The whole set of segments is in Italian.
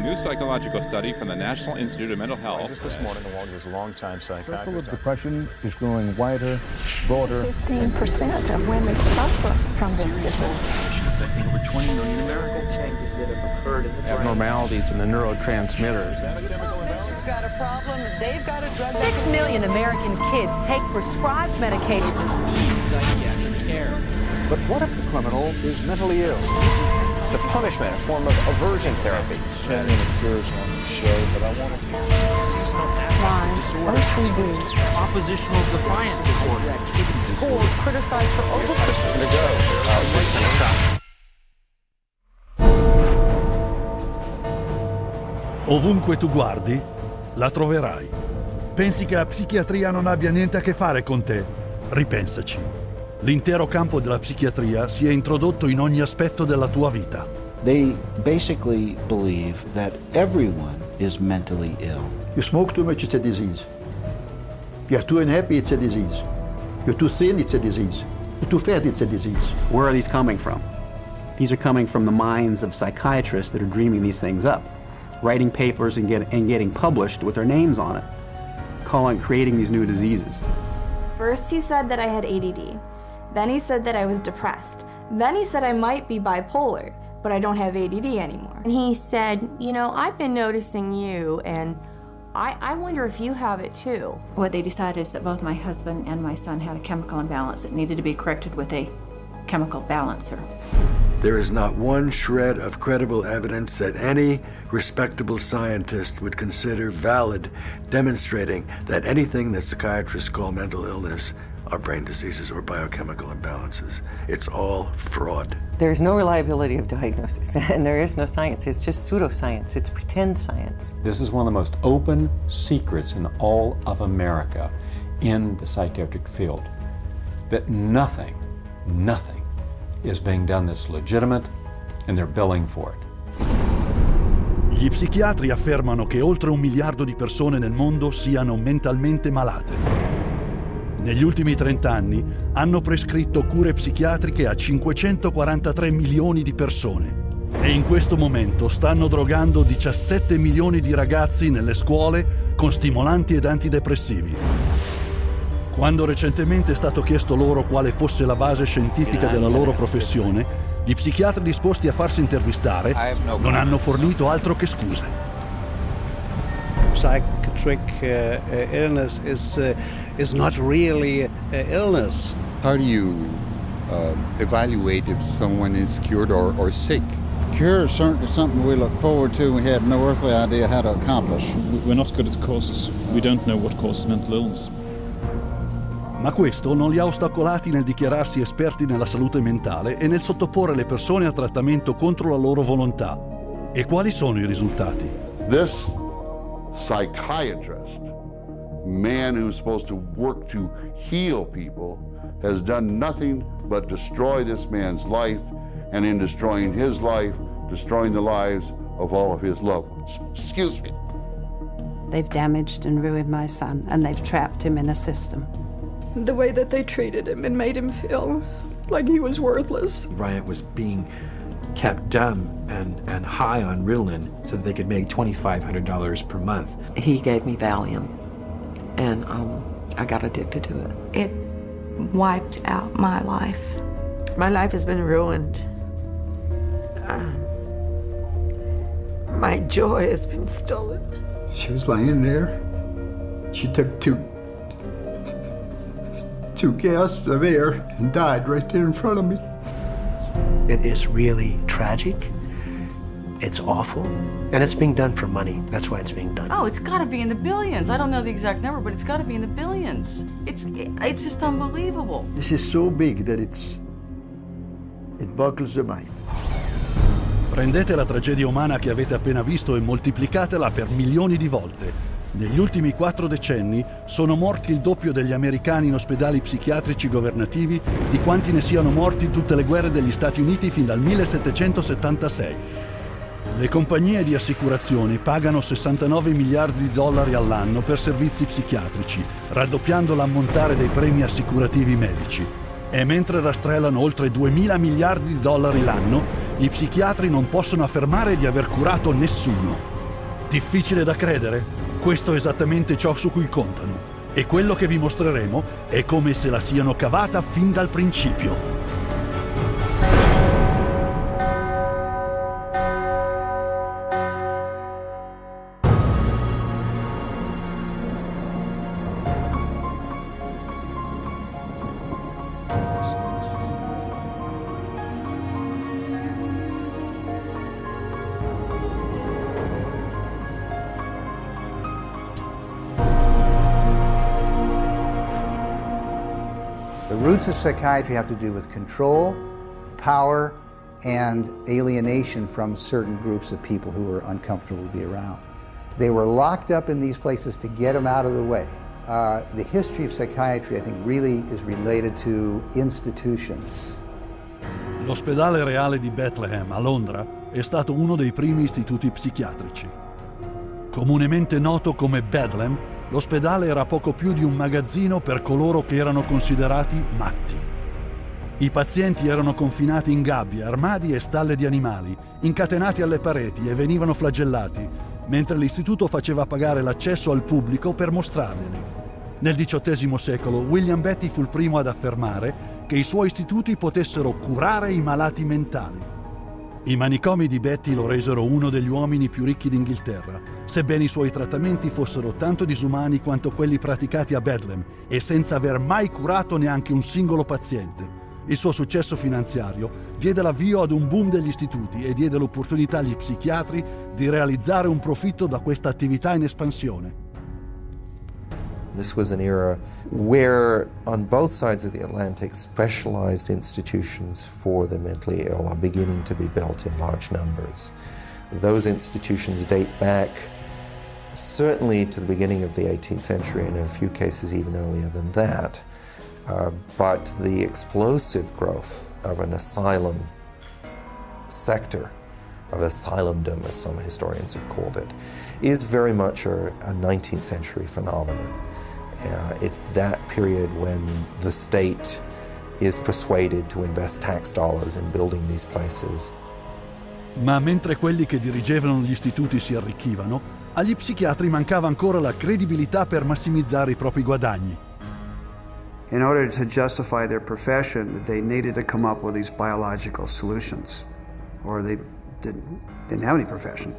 new psychological study from the National Institute of Mental Health. Just this morning, along with his longtime circle psychiatrist. of depression is growing wider, broader. 15% of women suffer from this disorder. Affecting over 20 million Americans. Changes that have occurred in the brain. Abnormalities in the neurotransmitters. Is that a chemical imbalance? Who's got a problem? They've got a drug. 6 million American kids take prescribed medication. Needs psychiatric care. But what if the criminal is mentally ill? The punishment, a form of aversion therapy. 10 minute cures on the show, but I want to Seasonal affective disorder. OCD. Oppositional defiant disorder. Schools criticized for overprescription. Ovunque tu guardi, la troverai. Pensi che la psichiatria non abbia niente a che fare con te? Ripensaci. L'intero campo della psichiatria si è introdotto in ogni aspetto della tua vita. They basically believe that everyone is mentally ill. You smoke too much, it's a disease. You're too unhappy, it's a disease. You're too thin, it's a disease. You're too fat, it's a disease. Where are these coming from? These are coming from the minds of psychiatrists that are dreaming these things up, writing papers and getting published with their names on it, creating these new diseases. First he said that I had ADD. Then he said that I was depressed. Then he said I might be bipolar, but I don't have ADD anymore. And he said, you know, I've been noticing you, and I wonder if you have it too. What they decided is that both my husband and my son had a chemical imbalance that needed to be corrected with a chemical balancer. There is not one shred of credible evidence that any respectable scientist would consider valid, demonstrating that anything that psychiatrists call mental illness are brain diseases or biochemical imbalances. It's all fraud. There's no reliability of diagnosis, and there is no science. It's just pseudoscience. It's pretend science. This is one of the most open secrets in all of America in the psychiatric field, that nothing is being done that's legitimate, and they're billing for it. Gli psichiatri affermano che oltre 1 miliardo di persone nel mondo siano mentalmente malate. Negli ultimi 30 anni hanno prescritto cure psichiatriche a 543 milioni di persone e in questo momento stanno drogando 17 milioni di ragazzi nelle scuole con stimolanti ed antidepressivi. Quando recentemente è stato chiesto loro quale fosse la base scientifica della loro professione, gli psichiatri disposti a farsi intervistare non hanno fornito altro che scuse. Psychiatric illness is not really illness. How do you evaluate if someone is cured or sick? Cure is certainly something we look forward to. We had no earthly idea how to accomplish. We're not good at causes. We don't know what causes mental illness. Ma questo non li ha ostacolati nel dichiararsi esperti nella salute mentale e nel sottoporre le persone a trattamento contro la loro volontà. E quali sono i risultati? This psychiatrist, man who's supposed to work to heal people, has done nothing but destroy this man's life, and in destroying his life, destroying the lives of all of his loved ones. Excuse me. They've damaged and ruined my son, and they've trapped him in a system. The way that they treated him and made him feel like he was worthless. Bryant was being kept dumb and high on Ritalin so that they could make $2,500 per month. He gave me Valium, and I got addicted to it. It wiped out my life. My life has been ruined. My joy has been stolen. She was laying there. She took two gasps of air and died right there in front of me. It is really tragic. It's awful. And it's being done for money. That's why it's being done. Oh, it's got to be in the billions. I don't know the exact number, but it's got to be in the billions. It's just unbelievable. This is so big that it boggles the mind. Prendete la tragedia umana che avete appena visto e moltiplicatela per milioni di volte. Negli ultimi 4 decenni sono morti il doppio degli americani in ospedali psichiatrici governativi di quanti ne siano morti in tutte le guerre degli Stati Uniti fin dal 1776. Le compagnie di assicurazioni pagano 69 miliardi di dollari all'anno per servizi psichiatrici, raddoppiando l'ammontare dei premi assicurativi medici. E mentre rastrellano oltre 2.000 miliardi di dollari l'anno, gli psichiatri non possono affermare di aver curato nessuno. Difficile da credere? Questo è esattamente ciò su cui contano. E quello che vi mostreremo è come se la siano cavata fin dal principio. The roots of psychiatry have to do with control, power, and alienation from certain groups of people who were uncomfortable to be around. They were locked up in these places to get them out of the way. The history of psychiatry, I think, really is related to institutions. L'ospedale reale di Bethlehem, a Londra, è stato uno dei primi istituti psichiatrici. Comunemente noto come Bedlam, l'ospedale era poco più di un magazzino per coloro che erano considerati matti. I pazienti erano confinati in gabbie, armadi e stalle di animali, incatenati alle pareti e venivano flagellati, mentre l'istituto faceva pagare l'accesso al pubblico per mostrarglieli. Nel XVIII secolo William Betty fu il primo ad affermare che i suoi istituti potessero curare i malati mentali. I manicomi di Betty lo resero uno degli uomini più ricchi d'Inghilterra, sebbene i suoi trattamenti fossero tanto disumani quanto quelli praticati a Bedlam e senza aver mai curato neanche un singolo paziente. Il suo successo finanziario diede l'avvio ad un boom degli istituti e diede l'opportunità agli psichiatri di realizzare un profitto da questa attività in espansione. This was an era where, on both sides of the Atlantic, specialized institutions for the mentally ill are beginning to be built in large numbers. Those institutions date back certainly to the beginning of the 18th century, and in a few cases even earlier than that. But the explosive growth of an asylum sector, of asylumdom, as some historians have called it, is very much a 19th century phenomenon. It's that period when the state is persuaded to invest tax dollars in building these places. Ma mentre quelli che dirigevano gli istituti si arricchivano, agli psichiatri mancava ancora la credibilità per massimizzare i propri guadagni. In order to justify their profession, they needed to come up with these biological solutions, or they didn't have any profession.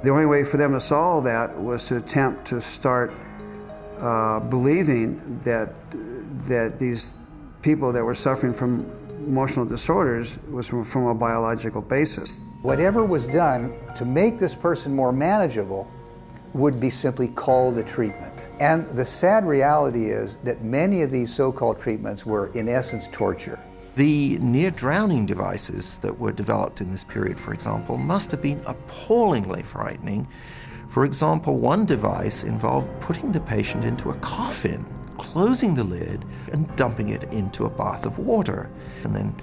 The only way for them to solve that was to attempt to start believing that these people that were suffering from emotional disorders was from a biological basis. Whatever was done to make this person more manageable would be simply called a treatment. And the sad reality is that many of these so-called treatments were, in essence, torture. The near-drowning devices that were developed in this period, for example, must have been appallingly frightening. For example, one device involved putting the patient into a coffin, closing the lid, and dumping it into a bath of water, and then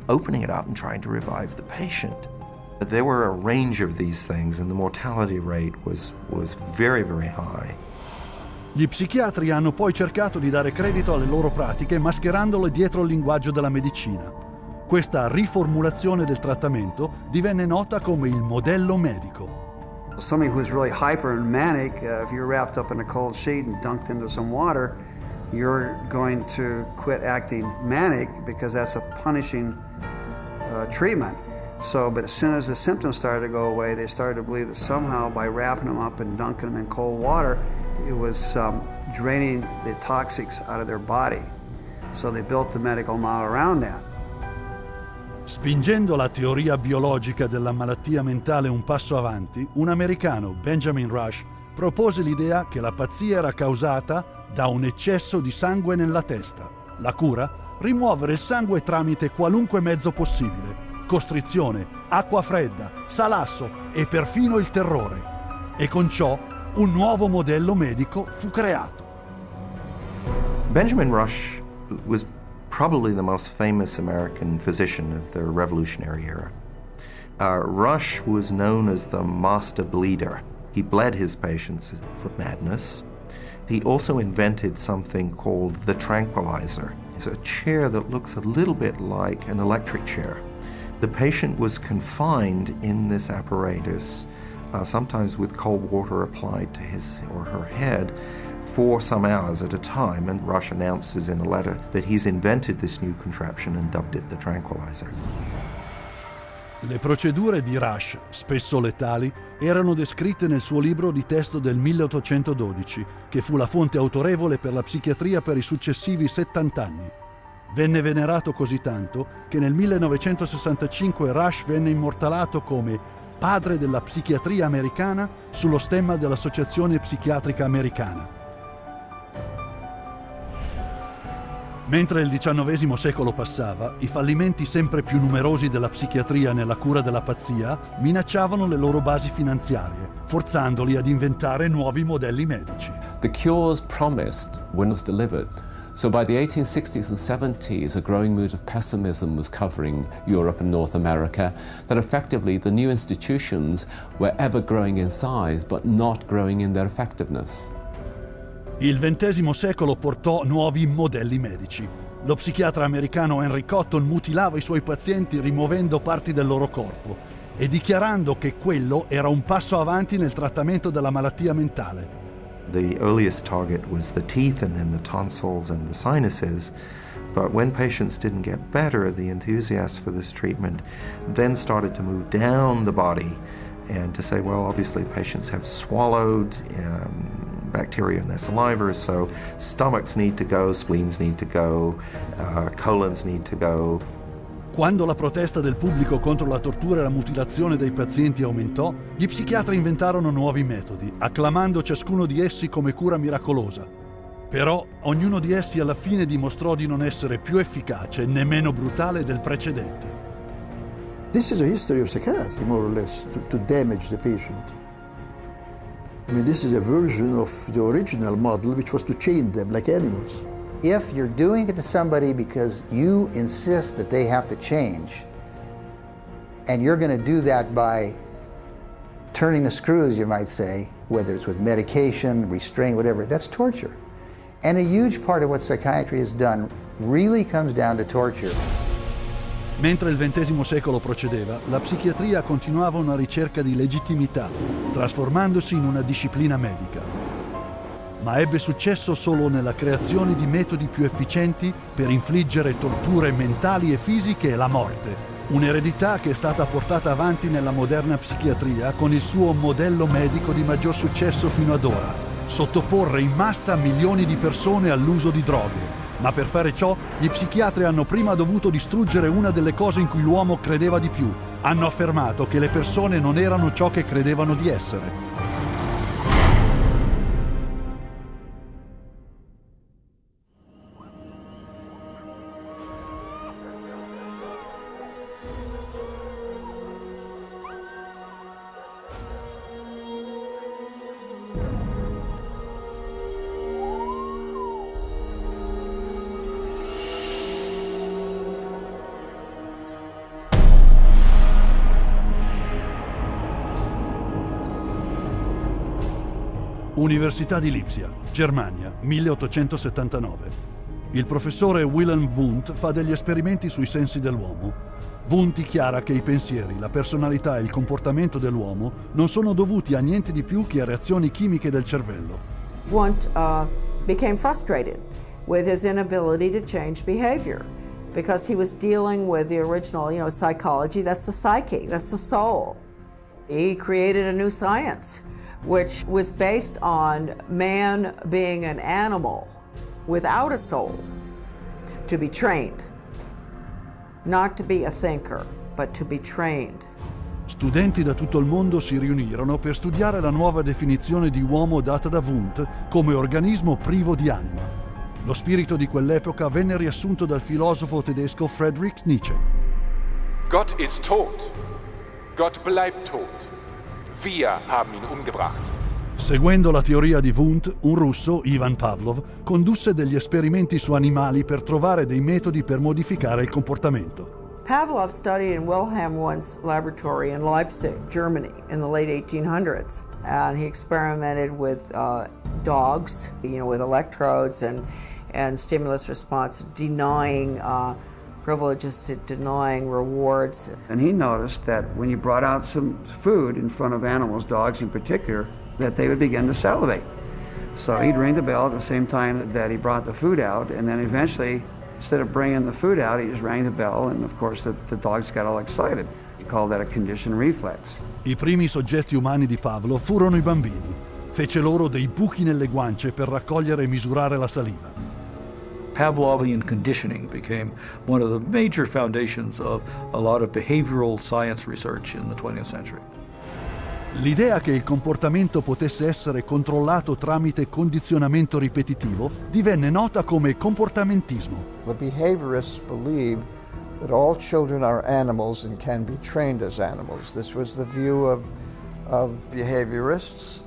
opening it up and trying to revive the patient. There were a range of these things, and the mortality rate was very, very high. Gli psichiatri hanno poi cercato di dare credito alle loro pratiche mascherandole dietro il linguaggio della medicina. Questa riformulazione del trattamento divenne nota come il modello medico. Somebody who's really hyper and manic, if you're wrapped up in a cold sheet and dunked into some water, you're going to quit acting manic because that's a punishing treatment. So, but as soon as the symptoms started to go away, they started to believe that somehow by wrapping them up and dunking them in cold water, it was draining the toxics out of their body. So they built the medical model around that. Spingendo la teoria biologica della malattia mentale un passo avanti, un americano, Benjamin Rush, propose l'idea che la pazzia era causata da un eccesso di sangue nella testa. La cura? Rimuovere il sangue tramite qualunque mezzo possibile. Costrizione, acqua fredda, salasso e perfino il terrore. E con ciò un nuovo modello medico fu creato. Benjamin Rush was probably the most famous American physician of the Revolutionary era. Rush was known as the master bleeder. He bled his patients for madness. He also invented something called the tranquilizer. It's a chair that looks a little bit like an electric chair. The patient was confined in this apparatus sometimes with cold water applied to his or her head for some hours at a time, and Rush announces in a letter that he's invented this new contraption and dubbed it the tranquilizer. Le procedure di Rush, spesso letali, erano descritte nel suo libro di testo del 1812, che fu la fonte autorevole per la psichiatria per i successivi 70 anni. Venne venerato così tanto che nel 1965 Rush venne immortalato come padre della psichiatria americana sullo stemma dell'Associazione Psichiatrica Americana. Mentre il XIX secolo passava, i fallimenti sempre più numerosi della psichiatria nella cura della pazzia minacciavano le loro basi finanziarie, forzandoli ad inventare nuovi modelli medici. The cures promised were not delivered. So by the 1860s and 70s, a growing mood of pessimism was covering Europe and North America, that effectively the new institutions were ever growing in size but not growing in their effectiveness. Il XX secolo portò nuovi modelli medici. Lo psichiatra americano Henry Cotton mutilava i suoi pazienti rimuovendo parti del loro corpo e dichiarando che quello era un passo avanti nel trattamento della malattia mentale. The earliest target was the teeth and then the tonsils and the sinuses. But when patients didn't get better, the enthusiasts for this treatment then started to move down the body and to say, well, obviously patients have swallowed bacteria in their saliva, so stomachs need to go, spleens need to go, colons need to go. Quando la protesta del pubblico contro la tortura e la mutilazione dei pazienti aumentò, gli psichiatri inventarono nuovi metodi, acclamando ciascuno di essi come cura miracolosa. Però ognuno di essi alla fine dimostrò di non essere più efficace né meno brutale del precedente. This is a history of psychiatry, more or less, to damage the patient. I mean, this is a version of the original model, which was to chain them like animals. If you're doing it to somebody because you insist that they have to change, and you're going to do that by turning the screws, you might say, whether it's with medication, restraint, whatever, that's torture. And a huge part of what psychiatry has done really comes down to torture. Mentre il XX secolo procedeva, la psichiatria continuava una ricerca di legittimità, trasformandosi in una disciplina medica. Ma ebbe successo solo nella creazione di metodi più efficienti per infliggere torture mentali e fisiche e la morte, un'eredità che è stata portata avanti nella moderna psichiatria con il suo modello medico di maggior successo fino ad ora: sottoporre in massa milioni di persone all'uso di droghe. Ma per fare ciò, gli psichiatri hanno prima dovuto distruggere una delle cose in cui l'uomo credeva di più. Hanno affermato che le persone non erano ciò che credevano di essere. Università di Lipsia, Germania, 1879. Il professore Wilhelm Wundt fa degli esperimenti sui sensi dell'uomo. Wundt dichiara che i pensieri, la personalità e il comportamento dell'uomo non sono dovuti a niente di più che a reazioni chimiche del cervello. Wundt became frustrated with his inability to change behavior because he was dealing with the original, psychology. That's the psyche, that's the soul. He created a new science, which was based on man being an animal without a soul, to be trained, not to be a thinker, but to be trained. Studenti da tutto il mondo si riunirono per studiare la nuova definizione di uomo data da Wundt come organismo privo di anima. Lo spirito di quell'epoca venne riassunto dal filosofo tedesco Friedrich Nietzsche. Gott ist tot. Gott bleibt tot. Wir haben ihn umgebracht. Seguendo la teoria di Wundt, un russo, Ivan Pavlov, condusse degli esperimenti su animali per trovare dei metodi per modificare il comportamento. Pavlov studied in Wilhelm Wundt's laboratory in Leipzig, Germany, in the late 1800s. And he experimented with dogs, with electrodes and stimulus response, denying privileges to denying rewards. And he noticed that when you brought out some food in front of animals, dogs in particular, that they would begin to salivate. So he'd ring the bell at the same time that he brought the food out, and then eventually, instead of bringing the food out, he just rang the bell, and of course the dogs got all excited. He called that a conditioned reflex. I primi soggetti umani di Pavlov furono i bambini. Fece loro dei buchi nelle guance per raccogliere e misurare la saliva. Pavlovian conditioning became one of the major foundations of a lot of behavioral science research in the 20th century. L'idea che il comportamento potesse essere controllato tramite condizionamento ripetitivo divenne nota come comportamentismo. The behaviorists believed that all children are animals and can be trained as animals. This was the view of behaviorists.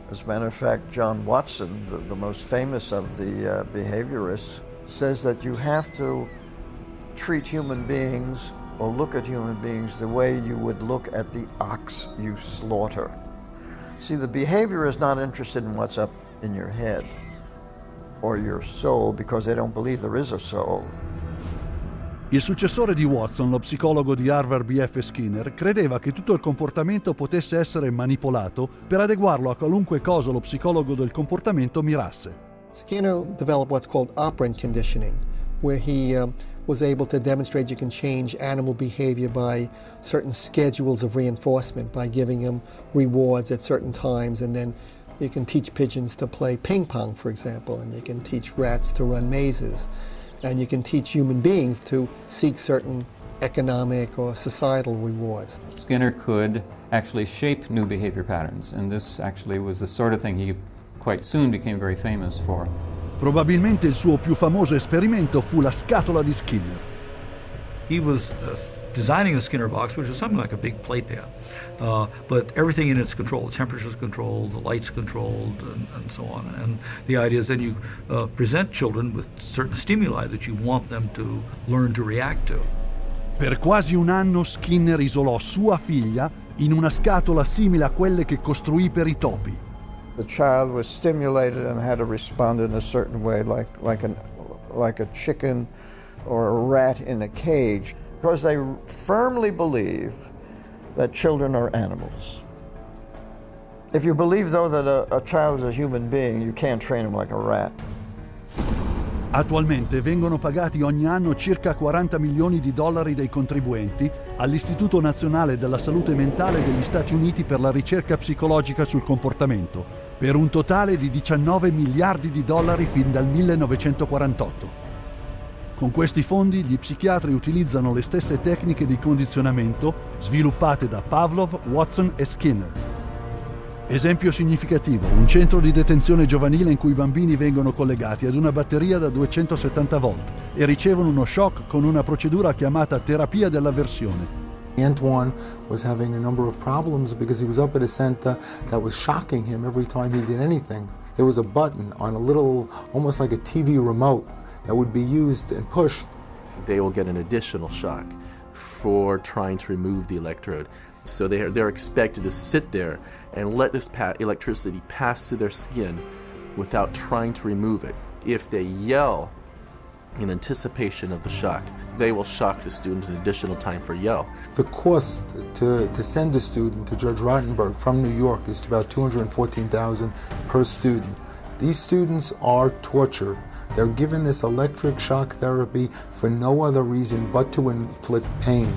As a matter of fact, John Watson, the most famous of the behaviorists, says that you have to treat human beings or look at human beings the way you would look at the ox you slaughter. See, the behavior is not interested in what's up in your head or your soul because they don't believe there is a soul. Il successore di Watson, lo psicologo di Harvard B.F. Skinner, credeva che tutto il comportamento potesse essere manipolato per adeguarlo a qualunque cosa lo psicologo del comportamento mirasse. Skinner developed what's called operant conditioning, where he was able to demonstrate you can change animal behavior by certain schedules of reinforcement, by giving them rewards at certain times, and then you can teach pigeons to play ping pong, for example, and you can teach rats to run mazes. And you can teach human beings to seek certain economic or societal rewards. Skinner could actually shape new behavior patterns, and this actually was the sort of thing he quite soon became very famous for. Probabilmente il suo più famoso esperimento fu la scatola di Skinner. He was designing a Skinner box, which is something like a big playpen, but everything in it's controlled. The temperature's controlled, the light's controlled, and so on. And the idea is then you present children with certain stimuli that you want them to learn to react to. Per quasi un anno Skinner isolò sua figlia in una scatola simile a quelle che costruì per i topi. The child was stimulated and had to respond in a certain way, like a chicken or a rat in a cage, because they firmly believe that children are animals. If you believe, though, that a child is a human being, you can't train him like a rat. Attualmente vengono pagati ogni anno circa 40 milioni di dollari dai contribuenti all'Istituto Nazionale della Salute Mentale degli Stati Uniti per la ricerca psicologica sul comportamento, per un totale di 19 miliardi di dollari fin dal 1948. Con questi fondi gli psichiatri utilizzano le stesse tecniche di condizionamento sviluppate da Pavlov, Watson e Skinner. Esempio significativo, un centro di detenzione giovanile in cui i bambini vengono collegati ad una batteria da 270 volt e ricevono uno shock con una procedura chiamata terapia dell'avversione. Antoine was having a number of problems because he was up at a center that was shocking him every time he did anything. There was a button on a little, almost like a TV remote, that would be used and pushed. They will get an additional shock for trying to remove the electrode. So they're expected to sit there and let this electricity pass through their skin without trying to remove it. If they yell in anticipation of the shock, they will shock the student an additional time for yell. The cost to send a student to Judge Rottenberg from New York is about $214,000 per student. These students are tortured. They're given this electric shock therapy for no other reason but to inflict pain.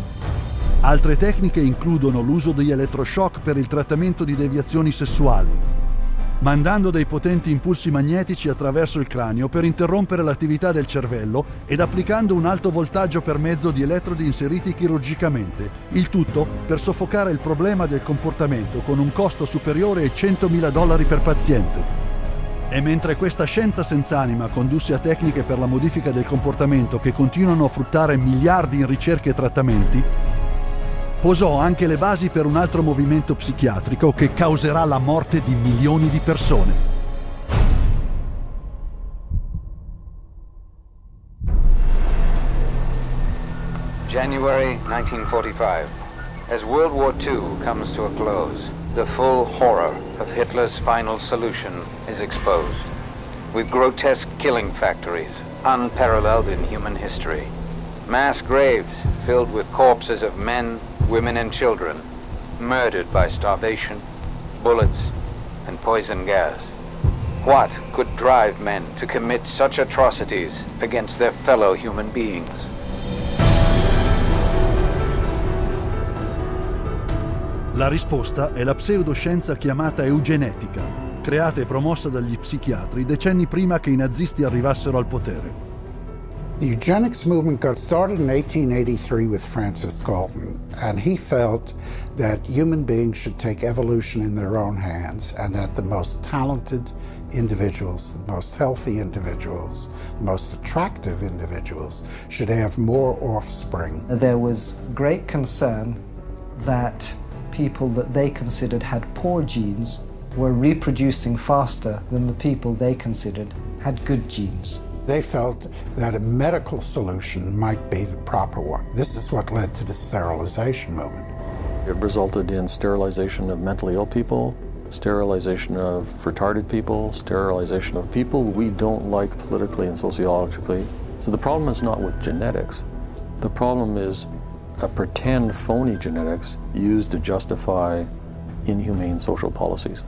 Altre tecniche includono l'uso degli elettroshock per il trattamento di deviazioni sessuali, mandando dei potenti impulsi magnetici attraverso il cranio per interrompere l'attività del cervello ed applicando un alto voltaggio per mezzo di elettrodi inseriti chirurgicamente, il tutto per soffocare il problema del comportamento con un costo superiore ai $100.000 per paziente. E mentre questa scienza senz'anima condusse a tecniche per la modifica del comportamento che continuano a fruttare miliardi in ricerche e trattamenti, posò anche le basi per un altro movimento psichiatrico che causerà la morte di milioni di persone. January 1945. As World War II comes to a close, the full horror of Hitler's final solution is exposed, with grotesque killing factories unparalleled in human history. Mass graves filled with corpses of men, women and children, murdered by starvation, bullets and poison gas. What could drive men to commit such atrocities against their fellow human beings? La risposta è la pseudoscienza chiamata eugenetica, creata e promossa dagli psichiatri decenni prima che i nazisti arrivassero al potere. The eugenics movement got started in 1883 with Francis Galton, and he felt that human beings should take evolution in their own hands, and that the most talented individuals, the most healthy individuals, the most attractive individuals should have more offspring. There was great concern that people that they considered had poor genes were reproducing faster than the people they considered had good genes. They felt that a medical solution might be the proper one. This is what led to the sterilization movement. It resulted in sterilization of mentally ill people, sterilization of retarded people, sterilization of people we don't like politically and sociologically. So the problem is not with genetics. The problem is a pretend phony genetics used to justify inhumane social policies.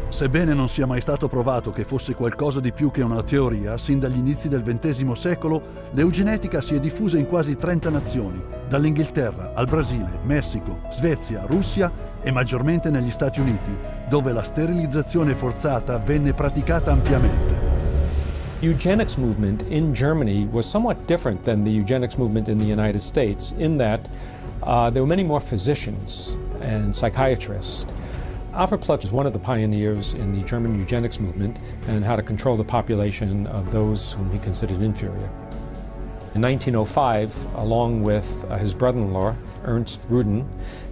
Sebbene non sia mai stato provato che fosse qualcosa di più che una teoria, sin dagli inizi del XX secolo, l'eugenetica si è diffusa in quasi 30 nazioni, dall'Inghilterra al Brasile, Messico, Svezia, Russia e maggiormente negli Stati Uniti, dove la sterilizzazione forzata venne praticata ampiamente. Eugenics movement in Germany was somewhat different than the eugenics movement in the United States in that there were many more physicians and psychiatrists. Alfred Plutz was one of the pioneers in the German eugenics movement and how to control the population of those whom he considered inferior. In 1905, along with his brother-in-law, Ernst Ruden,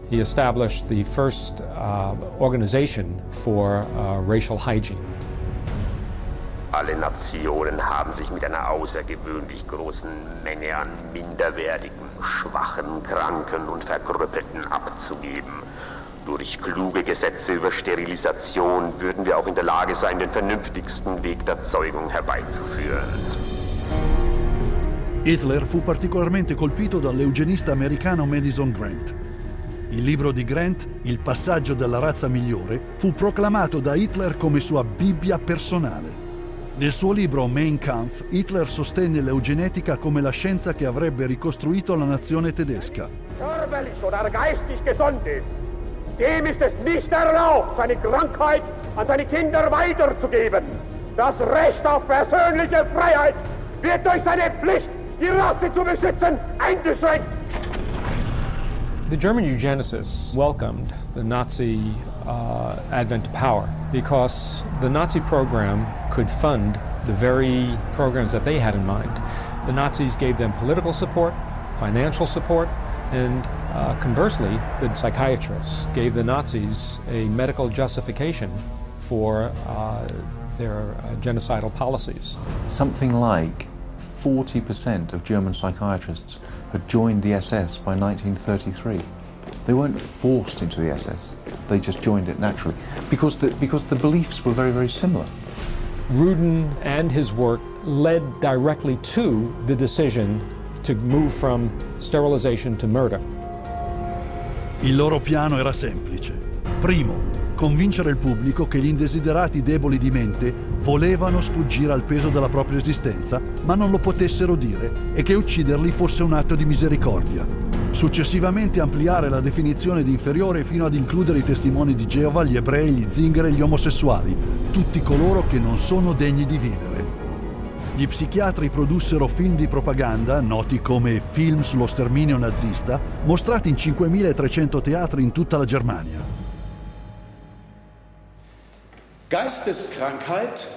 he established the first organization for racial hygiene. Alle Nationen haben sich mit einer außergewöhnlich großen Menge an minderwertigen, schwachen, kranken und Verkrüppelten abzugeben. Durch kluge Gesetze über Sterilisation würden wir auch in der Lage sein, den vernünftigsten Weg der Zeugung herbeizuführen. Hitler fu particolarmente colpito dall'eugenista americano Madison Grant. Il libro di Grant, Il passaggio della razza migliore, fu proclamato da Hitler come sua Bibbia personale. Nel suo libro Mein Kampf, Hitler sostenne l'eugenetica come la scienza che avrebbe ricostruito la nazione tedesca. Körperlich oder geistig gesund ist, dem ist es nicht erlaubt, seine Krankheit an seine Kinder weiterzugeben. Das Recht auf persönliche Freiheit wird durch seine Pflicht, die Rasse zu beschützen, eingeschränkt. The German eugenicists welcomed the Nazi advent to power because the Nazi program could fund the very programs that they had in mind. The Nazis gave them political support, financial support, and conversely, the psychiatrists gave the Nazis a medical justification for their genocidal policies. Something like 40% of German psychiatrists had joined the SS by 1933. They weren't forced into the SS, they just joined it naturally, because the beliefs were very, very similar. Ruden and his work led directly to the decision to move from sterilization to murder. Il loro piano era semplice. Primo, convincere il pubblico che gli indesiderati deboli di mente volevano sfuggire al peso della propria esistenza, ma non lo potessero dire, e che ucciderli fosse un atto di misericordia. Successivamente ampliare la definizione di inferiore fino ad includere i testimoni di Geova, gli ebrei, gli zingari e gli omosessuali, tutti coloro che non sono degni di vivere. Gli psichiatri produssero film di propaganda, noti come film sullo sterminio nazista, mostrati in 5.300 teatri in tutta la Germania. Geisteskrankheit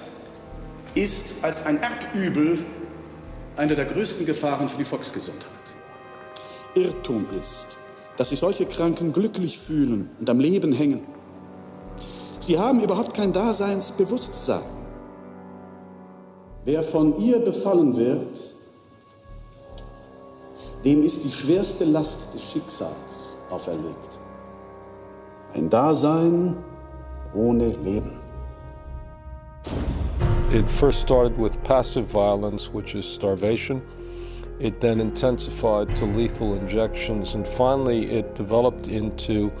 ist als ein Erbübel eine der größten Gefahren für die Volksgesundheit. Irrtum ist, dass sich solche Kranken glücklich fühlen und am Leben hängen. Sie haben überhaupt kein Daseinsbewusstsein. Wer von ihr befallen wird, dem ist die schwerste Last des Schicksals auferlegt. Ein Dasein ohne Leben. It first started with passive violence, which is starvation, It then intensified to lethal injections, and finally it developed into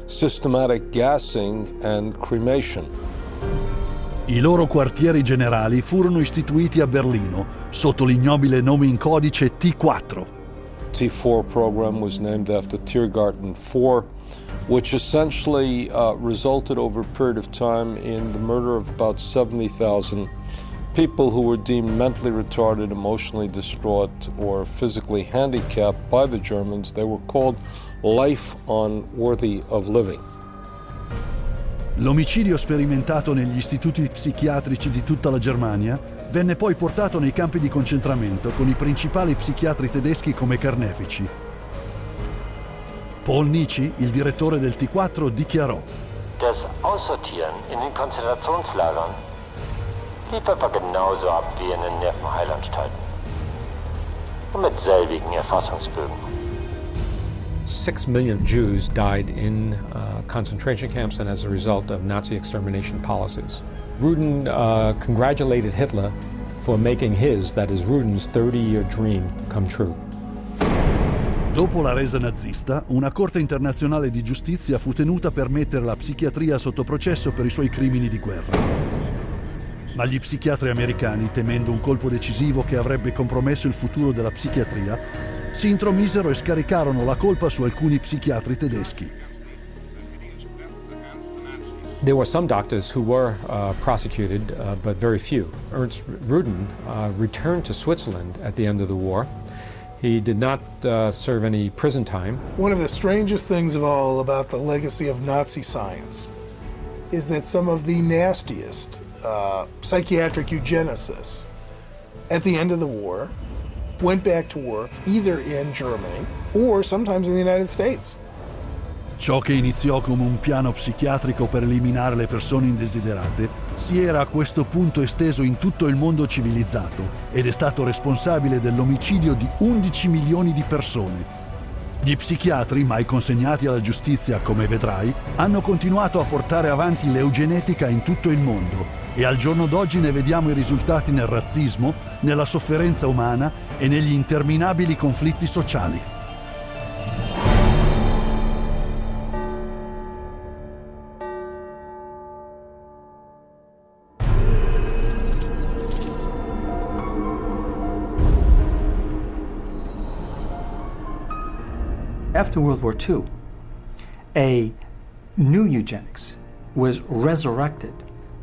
systematic gassing and cremation. I loro quartieri generali furono istituiti a Berlino sotto l'ignobile nome in codice T4. T4 program was named after Tiergarten 4, which essentially resulted over a period of time in the murder of about 70,000 people who were deemed mentally retarded, emotionally distraught, or physically handicapped by the Germans. They were called life unworthy of living. L'omicidio sperimentato negli istituti psichiatrici di tutta la Germania venne poi portato nei campi di concentramento con i principali psichiatri tedeschi come carnefici. Paul Nici, il direttore del T4, dichiarò: Das Aussortieren in den Konzentrationslagern lief etwa genauso ab wie in den Nervenheilanstalten. Und mit selbigen Erfassungsbögen. 6 million Jews died in concentration camps and as a result of Nazi extermination policies. Rudin congratulated Hitler for making his, that is Rudin's, 30-year dream come true. Dopo la resa nazista, una corte internazionale di giustizia fu tenuta per mettere la psichiatria sotto processo per i suoi crimini di guerra. Ma gli psichiatri americani, temendo un colpo decisivo che avrebbe compromesso il futuro della psichiatria, si intromisero e scaricarono la colpa su alcuni psichiatri tedeschi. There were some doctors who were prosecuted, but very few. Ernst Rudin returned to Switzerland at the end of the war. He did not serve any prison time. One of the strangest things of all about the legacy of Nazi science is that some of the nastiest psychiatric eugenicists at the end of the war went back to work either in Germany or sometimes in the United States. Ciò che iniziò come un piano psichiatrico per eliminare le persone indesiderate si era a questo punto esteso in tutto il mondo civilizzato ed è stato responsabile dell'omicidio di 11 milioni di persone. Gli psichiatri, mai consegnati alla giustizia come vedrai, hanno continuato a portare avanti l'eugenetica in tutto il mondo e al giorno d'oggi ne vediamo i risultati nel razzismo, nella sofferenza umana e negli interminabili conflitti sociali. After World War II, a new eugenics was resurrected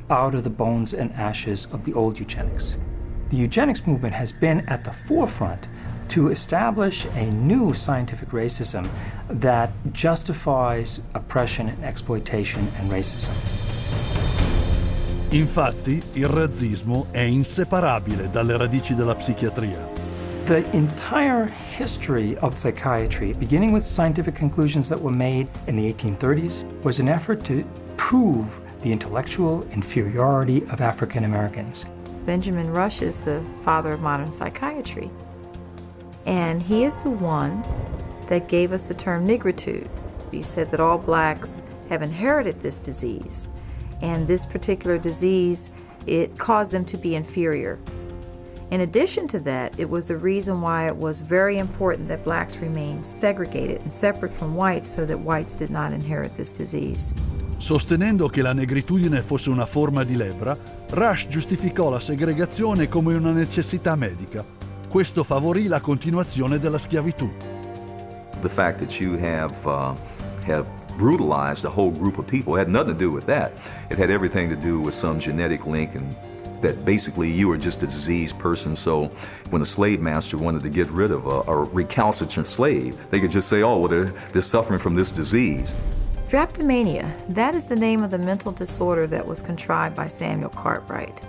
out of the bones and ashes of the old eugenics. The eugenics movement has been at the forefront to establish a new scientific racism that justifies oppression and exploitation and racism. Infatti, il razzismo è inseparabile dalle radici della psichiatria. The entire history of psychiatry, beginning with scientific conclusions that were made in the 1830s, was an effort to prove the intellectual inferiority of African Americans. Benjamin Rush is the father of modern psychiatry, and he is the one that gave us the term nigritude. He said that all blacks have inherited this disease, and this particular disease, it caused them to be inferior. In addition to that, it was the reason why it was very important that blacks remain segregated and separate from whites so that whites did not inherit this disease. Sostenendo che la negritudine fosse una forma di lebbra, Rush giustificò la segregazione come una necessità medica. Questo favorì la continuazione della schiavitù. The fact that you have brutalized a whole group of people had nothing to do with that. It had everything to do with some genetic link and that basically you were just a diseased person, so when a slave master wanted to get rid of a recalcitrant slave, they could just say, oh, well, they're suffering from this disease. Drapetomania, that is the name of the mental disorder that was contrived by Samuel Cartwright,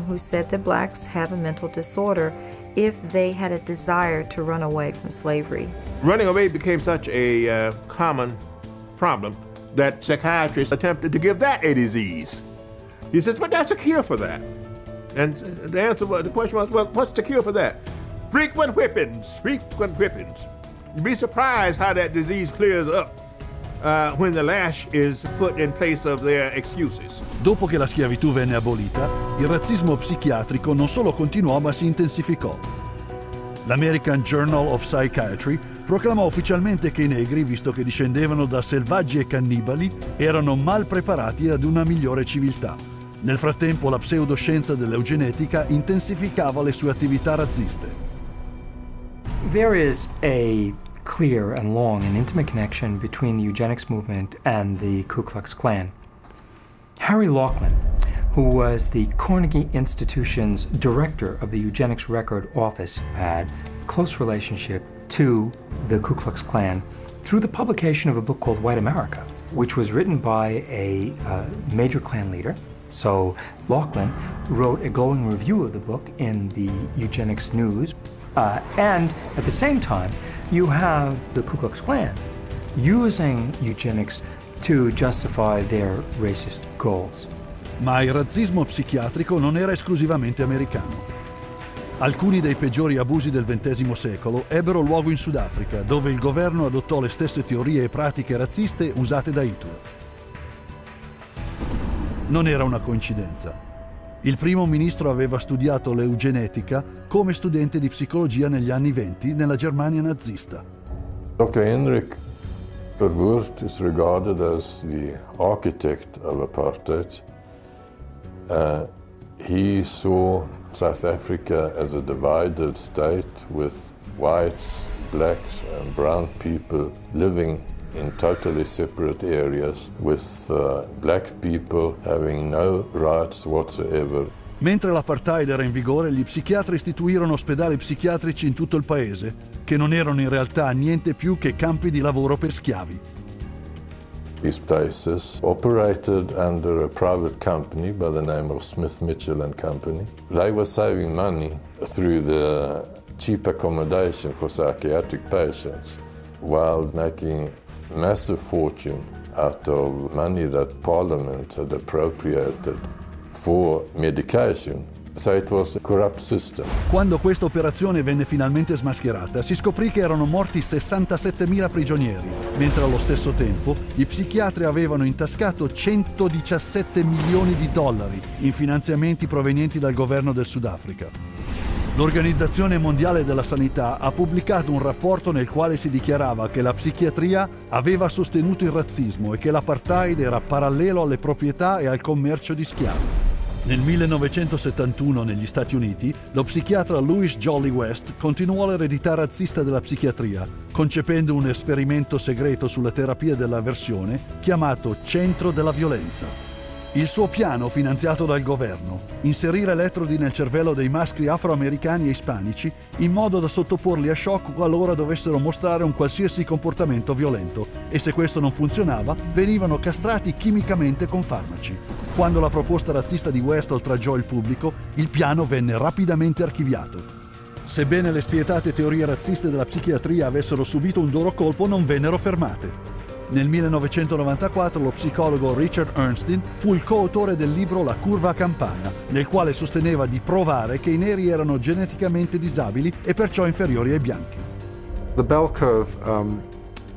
who said that blacks have a mental disorder if they had a desire to run away from slavery. Running away became such a common problem that psychiatrists attempted to give that a disease. He says, but that's a cure for that. And the question was, well, what's the cure for that? Frequent whippings, frequent whippings. You'd be surprised how that disease clears up when the lash is put in place of their excuses. Dopo che la schiavitù venne abolita, il razzismo psichiatrico non solo continuò ma si intensificò. L'American Journal of Psychiatry proclamò ufficialmente che i negri, visto che discendevano da selvaggi e cannibali, erano mal preparati ad una migliore civiltà. Nel frattempo la pseudoscienza dell'eugenetica intensificava le sue attività razziste. There is a clear and long and intimate connection between the eugenics movement and the Ku Klux Klan. Harry Laughlin, who was the Carnegie Institution's director of the Eugenics Record Office, had a close relationship to the Ku Klux Klan through the publication of a book called White America, which was written by a major Klan leader. So Laughlin wrote a glowing review of the book in the Eugenics News. And at the same time, you have the Ku Klux Klan using eugenics to justify their racist goals. Ma il razzismo psichiatrico non era esclusivamente americano. Alcuni dei peggiori abusi del XX secolo ebbero luogo in Sudafrica, dove il governo adottò le stesse teorie e pratiche razziste usate da Hitler. Non era una coincidenza. Il primo ministro aveva studiato l'eugenetica come studente di psicologia negli anni '20 nella Germania nazista. Dr. Henrik Verwoerd is regarded as the architect of apartheid. He saw South Africa as a divided state with whites, blacks and brown people living in totally separate areas, with black people having no rights whatsoever. Mentre l'apartheid era in vigore, gli psichiatri istituirono ospedali psichiatrici in tutto il paese, che non erano in realtà niente più che campi di lavoro per schiavi. These places operated under a private company by the name of Smith Mitchell and Company. They were saving money through the cheap accommodation for psychiatric patients while making massive fortune out of money that Parliament had appropriated for medication. So it was a corrupt system. Quando questa operazione venne finalmente smascherata, si scoprì che erano morti 67.000 prigionieri, mentre allo stesso tempo gli psichiatri avevano intascato 117 milioni di dollari in finanziamenti provenienti dal governo del Sudafrica. L'Organizzazione Mondiale della Sanità ha pubblicato un rapporto nel quale si dichiarava che la psichiatria aveva sostenuto il razzismo e che l'apartheid era parallelo alle proprietà e al commercio di schiavi. Nel 1971 negli Stati Uniti, lo psichiatra Louis Jolly West continuò l'eredità razzista della psichiatria, concependo un esperimento segreto sulla terapia dell'avversione chiamato Centro della Violenza. Il suo piano, finanziato dal governo, inserire elettrodi nel cervello dei maschi afroamericani e ispanici in modo da sottoporli a shock qualora dovessero mostrare un qualsiasi comportamento violento, e se questo non funzionava, venivano castrati chimicamente con farmaci. Quando la proposta razzista di West oltraggiò il pubblico, il piano venne rapidamente archiviato. Sebbene le spietate teorie razziste della psichiatria avessero subito un duro colpo, non vennero fermate. Nel 1994 lo psicologo Richard Ernstein fu il coautore del libro La curva campana, nel quale sosteneva di provare che i neri erano geneticamente disabili e perciò inferiori ai bianchi. The bell curve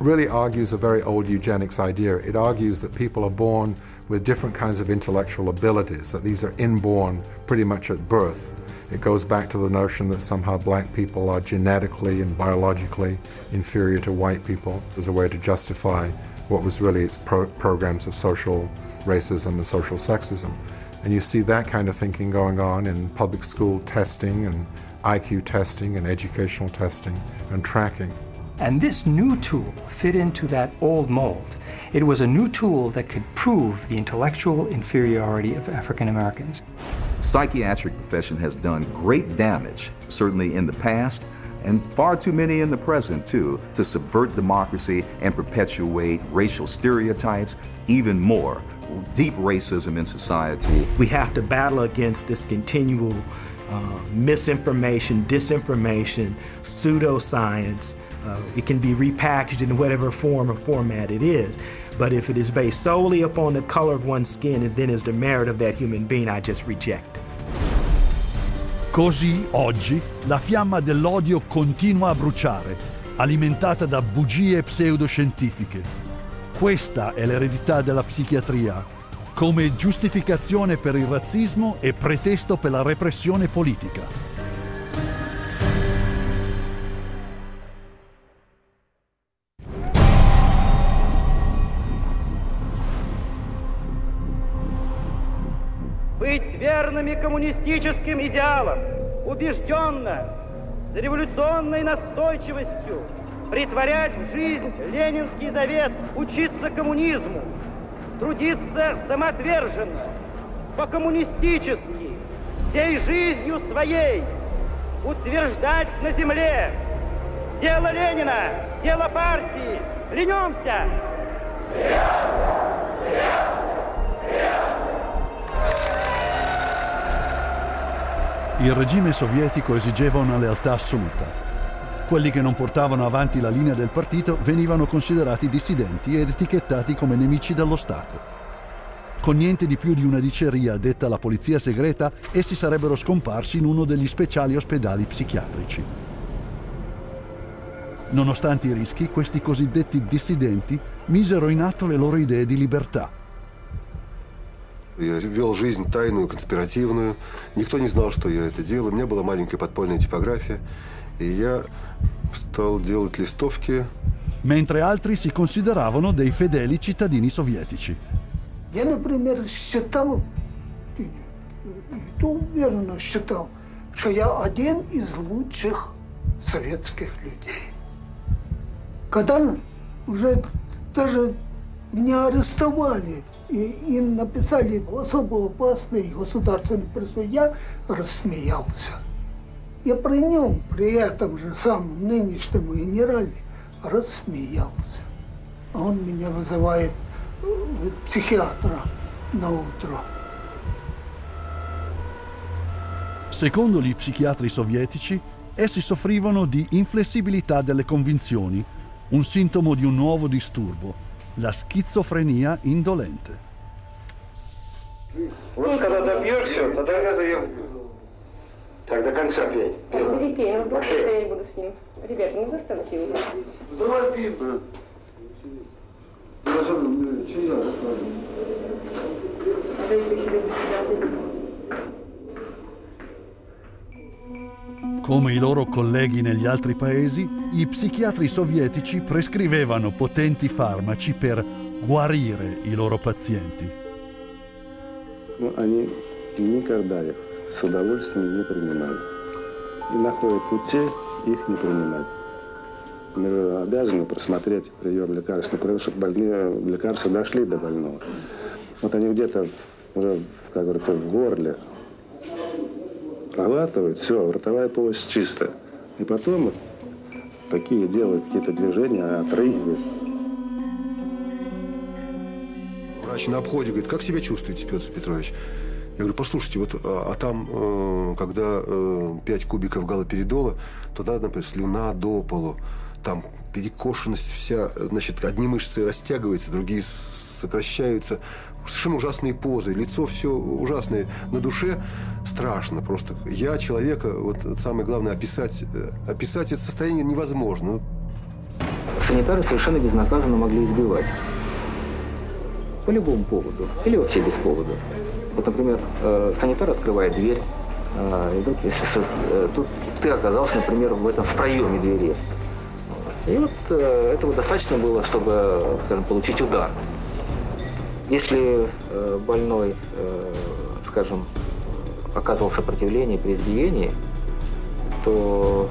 really argues a very old eugenics idea. It argues that people are born with different kinds of intellectual abilities, that these are inborn pretty much at birth. It goes back to the notion that somehow black people are genetically and biologically inferior to white people as a way to justify what was really its programs of social racism and social sexism. And you see that kind of thinking going on in public school testing and IQ testing and educational testing and tracking. And this new tool fit into that old mold. It was a new tool that could prove the intellectual inferiority of African Americans. Psychiatric profession has done great damage, certainly in the past, and far too many in the present too, to subvert democracy and perpetuate racial stereotypes, even more, deep racism in society. We have to battle against this continual misinformation, disinformation, pseudoscience. It can be repackaged in whatever form or format it is. But if it is based solely upon the color of one's skin and then is the merit of that human being, I just reject it. Così, oggi, la fiamma dell'odio continua a bruciare, alimentata da bugie pseudoscientifiche. Questa è l'eredità della psichiatria, come giustificazione per il razzismo e pretesto per la repressione politica. быть верными коммунистическим идеалам, убежденно, с революционной настойчивостью претворять в жизнь ленинский завет, учиться коммунизму, трудиться самоотверженно, по-коммунистически, всей жизнью своей, утверждать на земле дело Ленина, дело партии. Клянемся! Il regime sovietico esigeva una lealtà assoluta. Quelli che non portavano avanti la linea del partito venivano considerati dissidenti ed etichettati come nemici dello Stato. Con niente di più di una diceria detta alla polizia segreta, essi sarebbero scomparsi in uno degli speciali ospedali psichiatrici. Nonostante i rischi, questi cosiddetti dissidenti misero in atto le loro idee di libertà. Я вел жизнь тайную, конспиративную. Никто не знал, что я это делаю. У меня была маленькая подпольная типография, и я стал делать листовки. Mentre altri si consideravano dei fedeli cittadini sovietici. Я, например, считал, и то уверенно считал, что я один из лучших советских людей. Когда уже даже меня арестовали и написали особо опасный государственный персо, я рассмеялся. Я при нем, при этом же самом нынешнем генерале, рассмеялся. А он меня вызывает psichiatra na utro. Secondo gli psichiatri sovietici, essi soffrivano di inflessibilità delle convinzioni, un sintomo di un nuovo disturbo, la schizofrenia indolente. Вот когда допьешься, тогда я заем. Так до конца пей. Пей, ну потому что я не буду с ним. Ребята, ну заставьте его. Давай пей, брат. Come i loro colleghi negli altri paesi, i psichiatri sovietici prescrivevano potenti farmaci per guarire i loro pazienti. Но они никогда их с удовольствием не принимали. И находят пути их не принимать. Мы обязаны просмотреть прием лекарств, например, чтобы больные лекарства дошли до больного. Вот они где-то уже, как говорится, в горле проглатывают, все, ротовая полость чистая. И потом вот такие делают какие-то движения, отрыгивают. Врач на обходе говорит: как себя чувствуете, Петр Петрович? Я говорю: послушайте, вот, а там, когда 5 кубиков галоперидола, туда, например, слюна до полу. Там перекошенность вся, значит, одни мышцы растягиваются, другие сокращаются. Совершенно ужасные позы, лицо все ужасное. На душе страшно просто. Я человека, вот самое главное, описать это состояние невозможно. Санитары совершенно безнаказанно могли избивать. По любому поводу. Или вообще без повода. Вот, например, санитар открывает дверь. И вдруг, если тут ты оказался, например, в проеме двери. И вот этого достаточно было, чтобы, скажем, получить удар. Если больной, скажем, оказывал сопротивление при избиении, то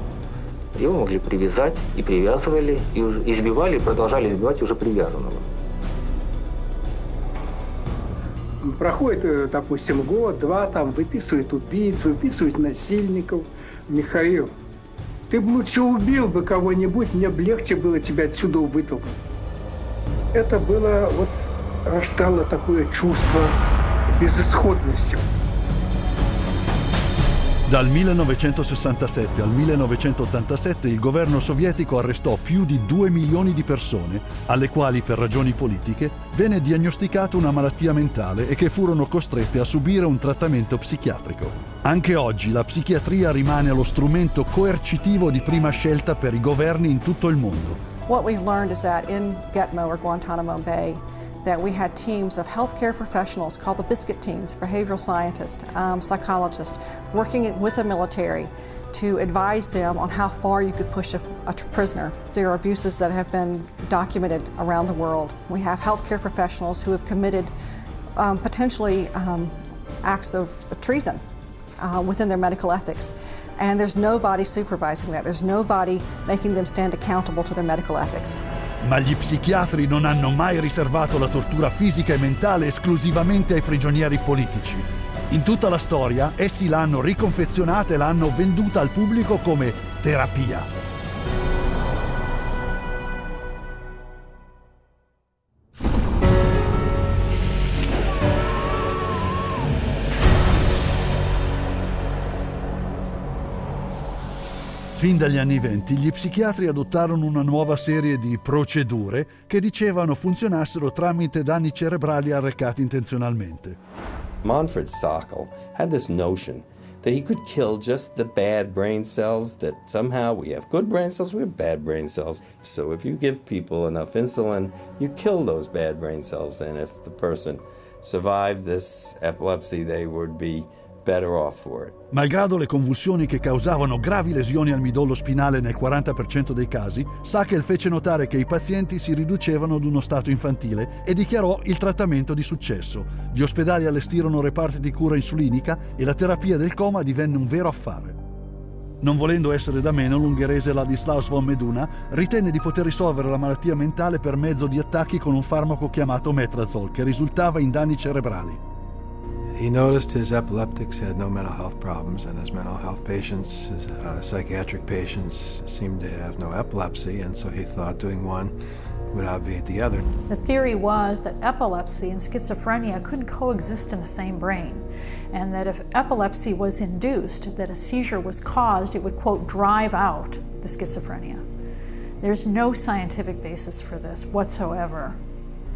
его могли привязать и привязывали, и уже избивали, и продолжали избивать уже привязанного. Проходит, допустим, год-два, там выписывают убийц, выписывают насильников. Михаил, ты бы лучше убил бы кого-нибудь, мне бы легче было тебя отсюда вытолкнуть. Это было, вот, рождало такое чувство безысходности. Dal 1967 al 1987 il governo sovietico arrestò più di 2 milioni di persone, alle quali per ragioni politiche venne diagnosticata una malattia mentale e che furono costrette a subire un trattamento psichiatrico. Anche oggi la psichiatria rimane lo strumento coercitivo di prima scelta per i governi in tutto il mondo. What we've learned is that in Gitmo or Guantanamo Bay, that we had teams of healthcare professionals called the biscuit teams, behavioral scientists, psychologists, working with the military to advise them on how far you could push a prisoner. There are abuses that have been documented around the world. We have healthcare professionals who have committed potentially acts of treason within their medical ethics. And there's nobody supervising that. There's nobody making them stand accountable to their medical ethics. Ma gli psichiatri non hanno mai riservato la tortura fisica e mentale esclusivamente ai prigionieri politici. In tutta la storia, essi l'hanno riconfezionata e l'hanno venduta al pubblico come terapia. Fin dagli anni '20 gli psichiatri adottarono una nuova serie di procedure che dicevano funzionassero tramite danni cerebrali arrecati intenzionalmente. Manfred Sokal had this notion that he could kill just the bad brain cells, that somehow we have good brain cells, we have bad brain cells. So if you give people enough insulin, you kill those bad brain cells, and if the person survived this epilepsy, they would be better off for it. Malgrado le convulsioni che causavano gravi lesioni al midollo spinale nel 40% dei casi, Sokal fece notare che i pazienti si riducevano ad uno stato infantile e dichiarò il trattamento di successo. Gli ospedali allestirono reparti di cura insulinica e la terapia del coma divenne un vero affare. Non volendo essere da meno, l'ungherese Ladislaus von Meduna ritenne di poter risolvere la malattia mentale per mezzo di attacchi con un farmaco chiamato metrazol, che risultava in danni cerebrali. He noticed his epileptics had no mental health problems, and his mental health patients, his psychiatric patients, seemed to have no epilepsy, and so he thought doing one would obviate the other. The theory was that epilepsy and schizophrenia couldn't coexist in the same brain, and that if epilepsy was induced, that a seizure was caused, it would, quote, drive out the schizophrenia. There's no scientific basis for this whatsoever.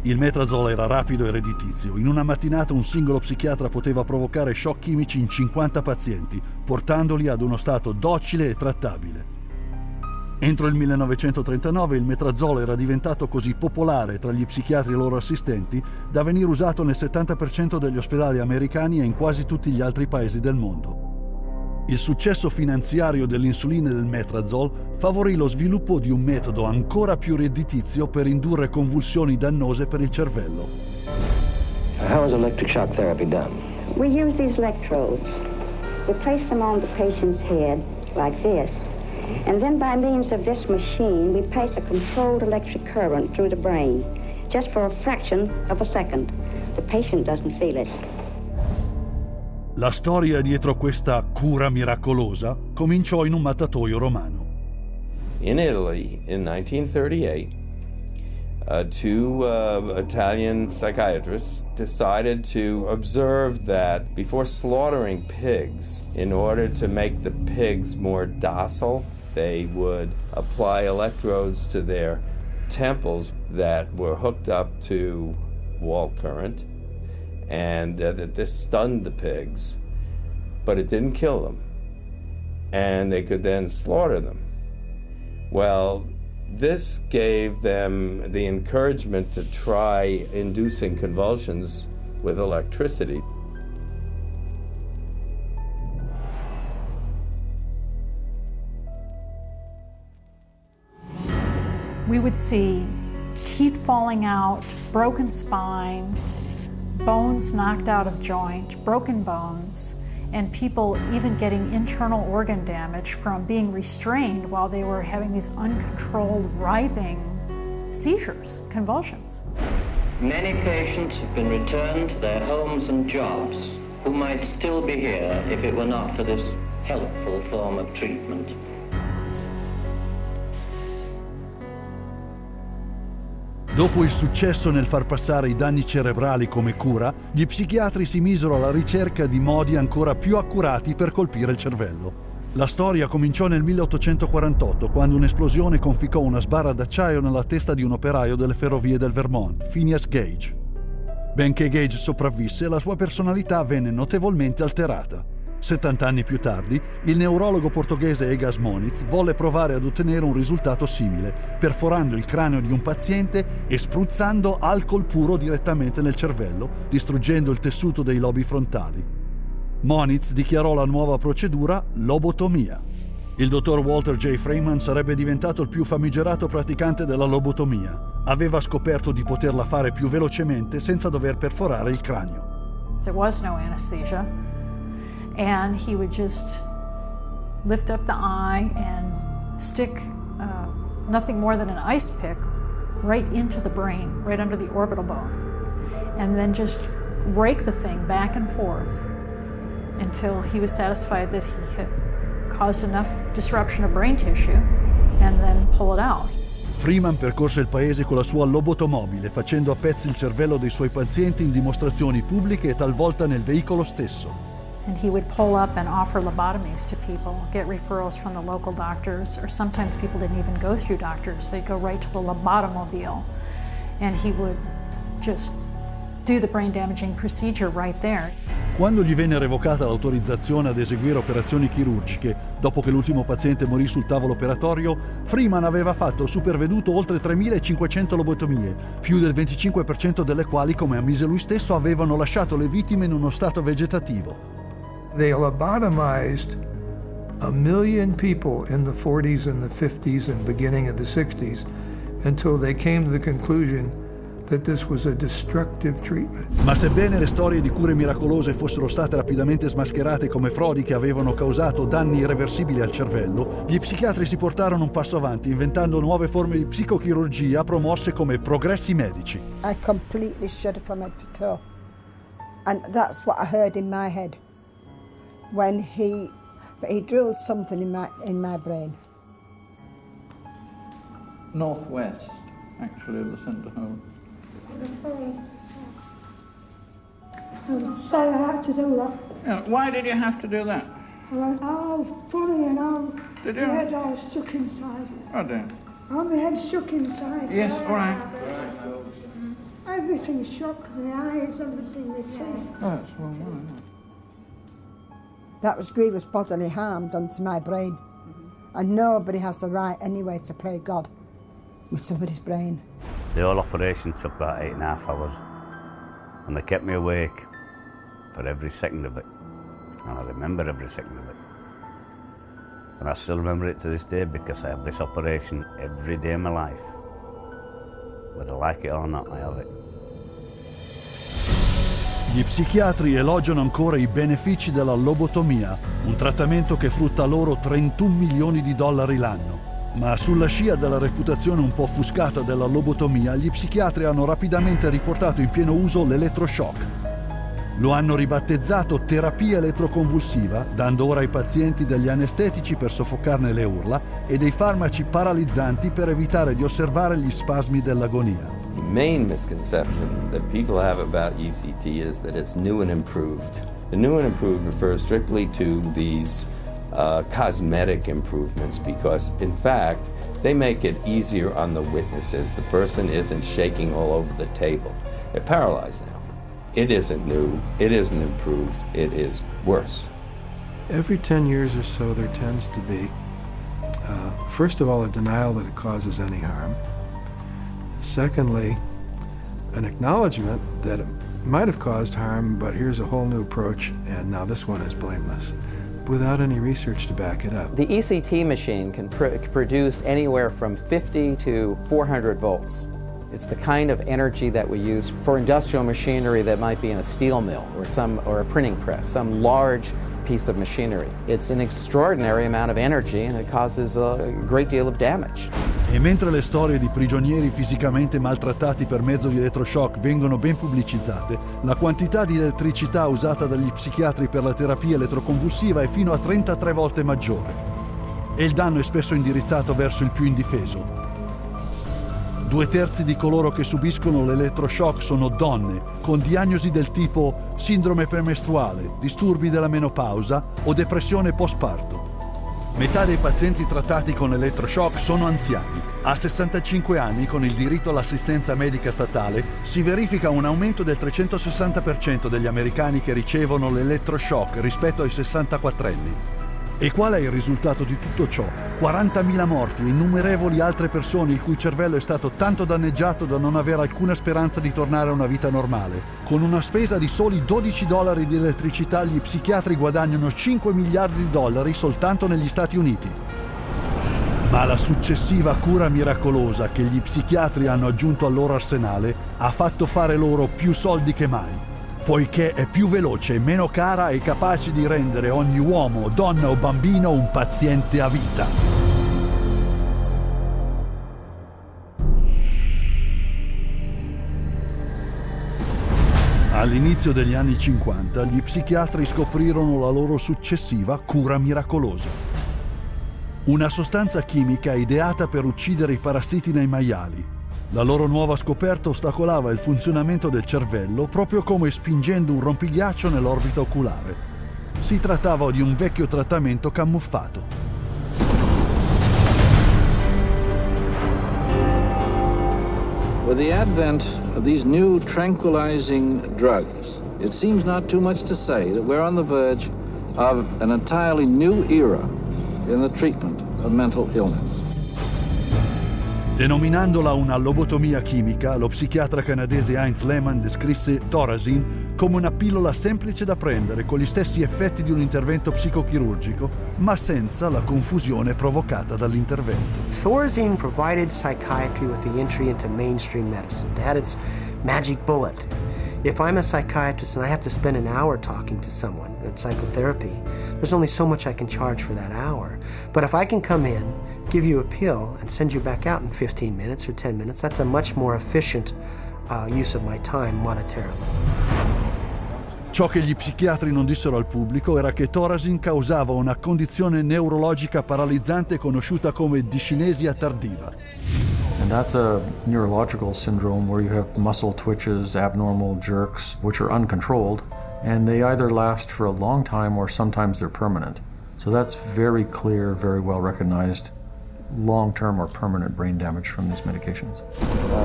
Il metrazol era rapido e redditizio. In una mattinata un singolo psichiatra poteva provocare shock chimici in 50 pazienti, portandoli ad uno stato docile e trattabile. Entro il 1939 il metrazol era diventato così popolare tra gli psichiatri e i loro assistenti da venire usato nel 70% degli ospedali americani e in quasi tutti gli altri paesi del mondo. Il successo finanziario dell'insulina e del metrazol favorì lo sviluppo di un metodo ancora più redditizio per indurre convulsioni dannose per il cervello. How is electric shock therapy done? We use these electrodes. We place them on the patient's head like this, and then by means of this machine we pass a controlled electric current through the brain, just for a fraction of a second. The patient doesn't feel it. La storia dietro questa cura miracolosa cominciò in un mattatoio romano. In Italy, in 1938, two Italian psychiatrists decided to observe that before slaughtering pigs, in order to make the pigs more docile, they would apply electrodes to their temples that were hooked up to wall current, and that this stunned the pigs, but it didn't kill them, and they could then slaughter them. Well, this gave them the encouragement to try inducing convulsions with electricity. We would see teeth falling out, broken spines, bones knocked out of joint, broken bones, and people even getting internal organ damage from being restrained while they were having these uncontrolled writhing seizures, convulsions. Many patients have been returned to their homes and jobs who might still be here if it were not for this helpful form of treatment. Dopo il successo nel far passare i danni cerebrali come cura, gli psichiatri si misero alla ricerca di modi ancora più accurati per colpire il cervello. La storia cominciò nel 1848, quando un'esplosione conficcò una sbarra d'acciaio nella testa di un operaio delle ferrovie del Vermont, Phineas Gage. Benché Gage sopravvisse, la sua personalità venne notevolmente alterata. 70 anni più tardi, il neurologo portoghese Egas Moniz volle provare ad ottenere un risultato simile, perforando il cranio di un paziente e spruzzando alcol puro direttamente nel cervello, distruggendo il tessuto dei lobi frontali. Moniz dichiarò la nuova procedura lobotomia. Il dottor Walter J. Freeman sarebbe diventato il più famigerato praticante della lobotomia. Aveva scoperto di poterla fare più velocemente senza dover perforare il cranio. There was no anesthesia. And he would just lift up the eye and stick nothing more than an ice pick right into the brain, right under the orbital bone, and then just rake the thing back and forth until he was satisfied that he had caused enough disruption of brain tissue, and then pull it out. Freeman percorse il paese con la sua lobotomobile, facendo a pezzi il cervello dei suoi pazienti in dimostrazioni pubbliche e talvolta nel veicolo stesso. And he would pull up and offer lobotomies to people, get referrals from the local doctors, or sometimes people didn't even go through doctors. They'd go right to the lobotomobile, and he would just do the brain damaging procedure right there. Quando gli venne revocata l'autorizzazione ad eseguire operazioni chirurgiche, dopo che l'ultimo paziente morì sul tavolo operatorio, Freeman aveva fatto o superveduto oltre 3.500 lobotomie, più del 25% delle quali, come ammise lui stesso, avevano lasciato le vittime in uno stato vegetativo. They lobotomized 1 million people in the 40s and the 50s and beginning of the 60s until they came to the conclusion that this was a destructive treatment. Ma sebbene le storie di cure miracolose fossero state rapidamente smascherate come frodi che avevano causato danni irreversibili al cervello, gli psichiatri si portarono un passo avanti inventando nuove forme di psicochirurgia promosse come progressi medici. I completely shuddered from head to toe. And that's what I heard in my head when he drilled something in my brain. Northwest, actually, of the centre hole. I'm sorry I had to do that. Yeah, why did you have to do that? I went, oh, funny, and all. Did you? My head all shook inside. Oh dear. Oh, my head shook inside. Yes, all right. Everything shook, the eyes, everything, the teeth. Oh, that's well. That was grievous bodily harm done to my brain. And nobody has the right anyway to play God with somebody's brain. The whole operation took about 8.5 hours, and they kept me awake for every second of it, and I remember every second of it. And I still remember it to this day because I have this operation every day of my life. Whether I like it or not, I have it. Gli psichiatri elogiano ancora i benefici della lobotomia, un trattamento che frutta loro $31 milioni l'anno. Ma sulla scia della reputazione un po' offuscata della lobotomia, gli psichiatri hanno rapidamente riportato in pieno uso l'elettroshock. Lo hanno ribattezzato terapia elettroconvulsiva, dando ora ai pazienti degli anestetici per soffocarne le urla e dei farmaci paralizzanti per evitare di osservare gli spasmi dell'agonia. The main misconception that people have about ECT is that it's new and improved. The new and improved refers strictly to these cosmetic improvements because, in fact, they make it easier on the witnesses. The person isn't shaking all over the table. They're paralyzed now. It isn't new, it isn't improved, it is worse. Every 10 years or so there tends to be, first of all, a denial that it causes any harm. Secondly, an acknowledgement that it might have caused harm, but here's a whole new approach, and now this one is blameless, without any research to back it up. The ECT machine can produce anywhere from 50 to 400 volts. It's the kind of energy that we use for industrial machinery that might be in a steel mill or a printing press, some large piece of machinery. It's an extraordinary amount of energy and it causes a great deal of damage. E mentre le storie di prigionieri fisicamente maltrattati per mezzo di elettroshock vengono ben pubblicizzate, la quantità di elettricità usata dagli psichiatri per la terapia elettroconvulsiva è fino a 33 volte maggiore. E il danno è spesso indirizzato verso il più indifeso. 2/3 di coloro che subiscono l'elettroshock sono donne, con diagnosi del tipo sindrome premestruale, disturbi della menopausa o depressione postparto. Metà dei pazienti trattati con elettroshock sono anziani. A 65 anni, con il diritto all'assistenza medica statale, si verifica un aumento del 360% degli americani che ricevono l'elettroshock rispetto ai 64enni. E qual è il risultato di tutto ciò? 40.000 morti e innumerevoli altre persone il cui cervello è stato tanto danneggiato da non avere alcuna speranza di tornare a una vita normale. Con una spesa di soli $12 di elettricità, gli psichiatri guadagnano $5 miliardi soltanto negli Stati Uniti. Ma la successiva cura miracolosa che gli psichiatri hanno aggiunto al loro arsenale ha fatto fare loro più soldi che mai. poiché è più veloce, meno cara e capace di rendere ogni uomo, donna o bambino un paziente a vita. All'inizio degli anni 50 gli psichiatri scoprirono la loro successiva cura miracolosa. Una sostanza chimica ideata per uccidere i parassiti nei maiali. La loro nuova scoperta ostacolava il funzionamento del cervello proprio come spingendo un rompighiaccio nell'orbita oculare. Si trattava di un vecchio trattamento camuffato. With the advent of these new tranquilizing drugs, it seems not too much to say that we're on the verge of an entirely new era in the treatment of mental illness. Denominandola una lobotomia chimica, lo psichiatra canadese Heinz Lehmann descrisse Thorazine come una pillola semplice da prendere con gli stessi effetti di un intervento psicochirurgico, ma senza la confusione provocata dall'intervento. Thorazine provided psychiatry with the entry into mainstream medicine. It had its magic bullet. If I'm a psychiatrist and I have to spend an hour talking to someone in psychotherapy, there's only so much I can charge for that hour. But if I can come in, give you a pill and send you back out in 15 minutes or 10 minutes, that's a much more efficient use of my time monetarily. Ciò che gli psichiatri non dissero al pubblico era che Thorazine causava una condizione neurologica paralizzante conosciuta come discinesia tardiva. And that's a neurological syndrome where you have muscle twitches, abnormal jerks, which are uncontrolled, and they either last for a long time or sometimes they're permanent. So that's very clear, very well recognized long-term or permanent brain damage from these medications.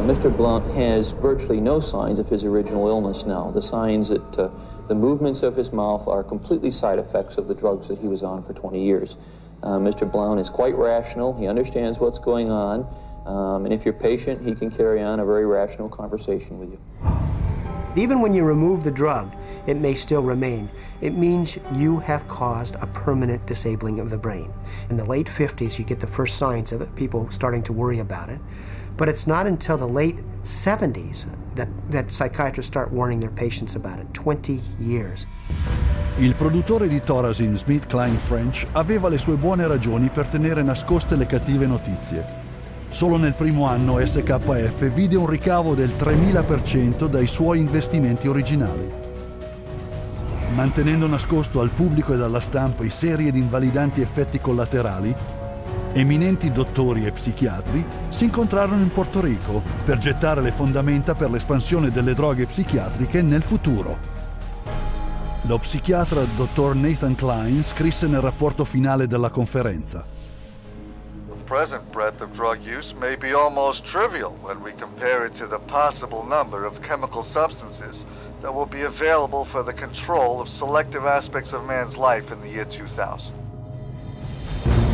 Mr. Blount has virtually no signs of his original illness now. The signs that the movements of his mouth are completely side effects of the drugs that he was on for 20 years. Mr. Blount is quite rational. He understands what's going on. And if you're patient, he can carry on a very rational conversation with you. Even when you remove the drug, it may still remain. It means you have caused a permanent disabling of the brain. In the late 50s, you get the first signs of it, people starting to worry about it. But it's not until the late 70s that psychiatrists start warning their patients about it, 20 years. Il produttore di Thorazine, SmithKline aveva le sue buone ragioni per tenere nascoste le cattive notizie. Solo nel primo anno SKF vide un ricavo del 3000% dai suoi investimenti originali. Mantenendo nascosto al pubblico e alla stampa i seri ed invalidanti effetti collaterali, eminenti dottori e psichiatri si incontrarono in Porto Rico per gettare le fondamenta per l'espansione delle droghe psichiatriche nel futuro. Lo psichiatra dottor Nathan Klein scrisse nel rapporto finale della conferenza: The present breadth of drug use may be almost trivial when we compare it to the possible number of chemical substances that will be available for the control of selective aspects of man's life in the year 2000.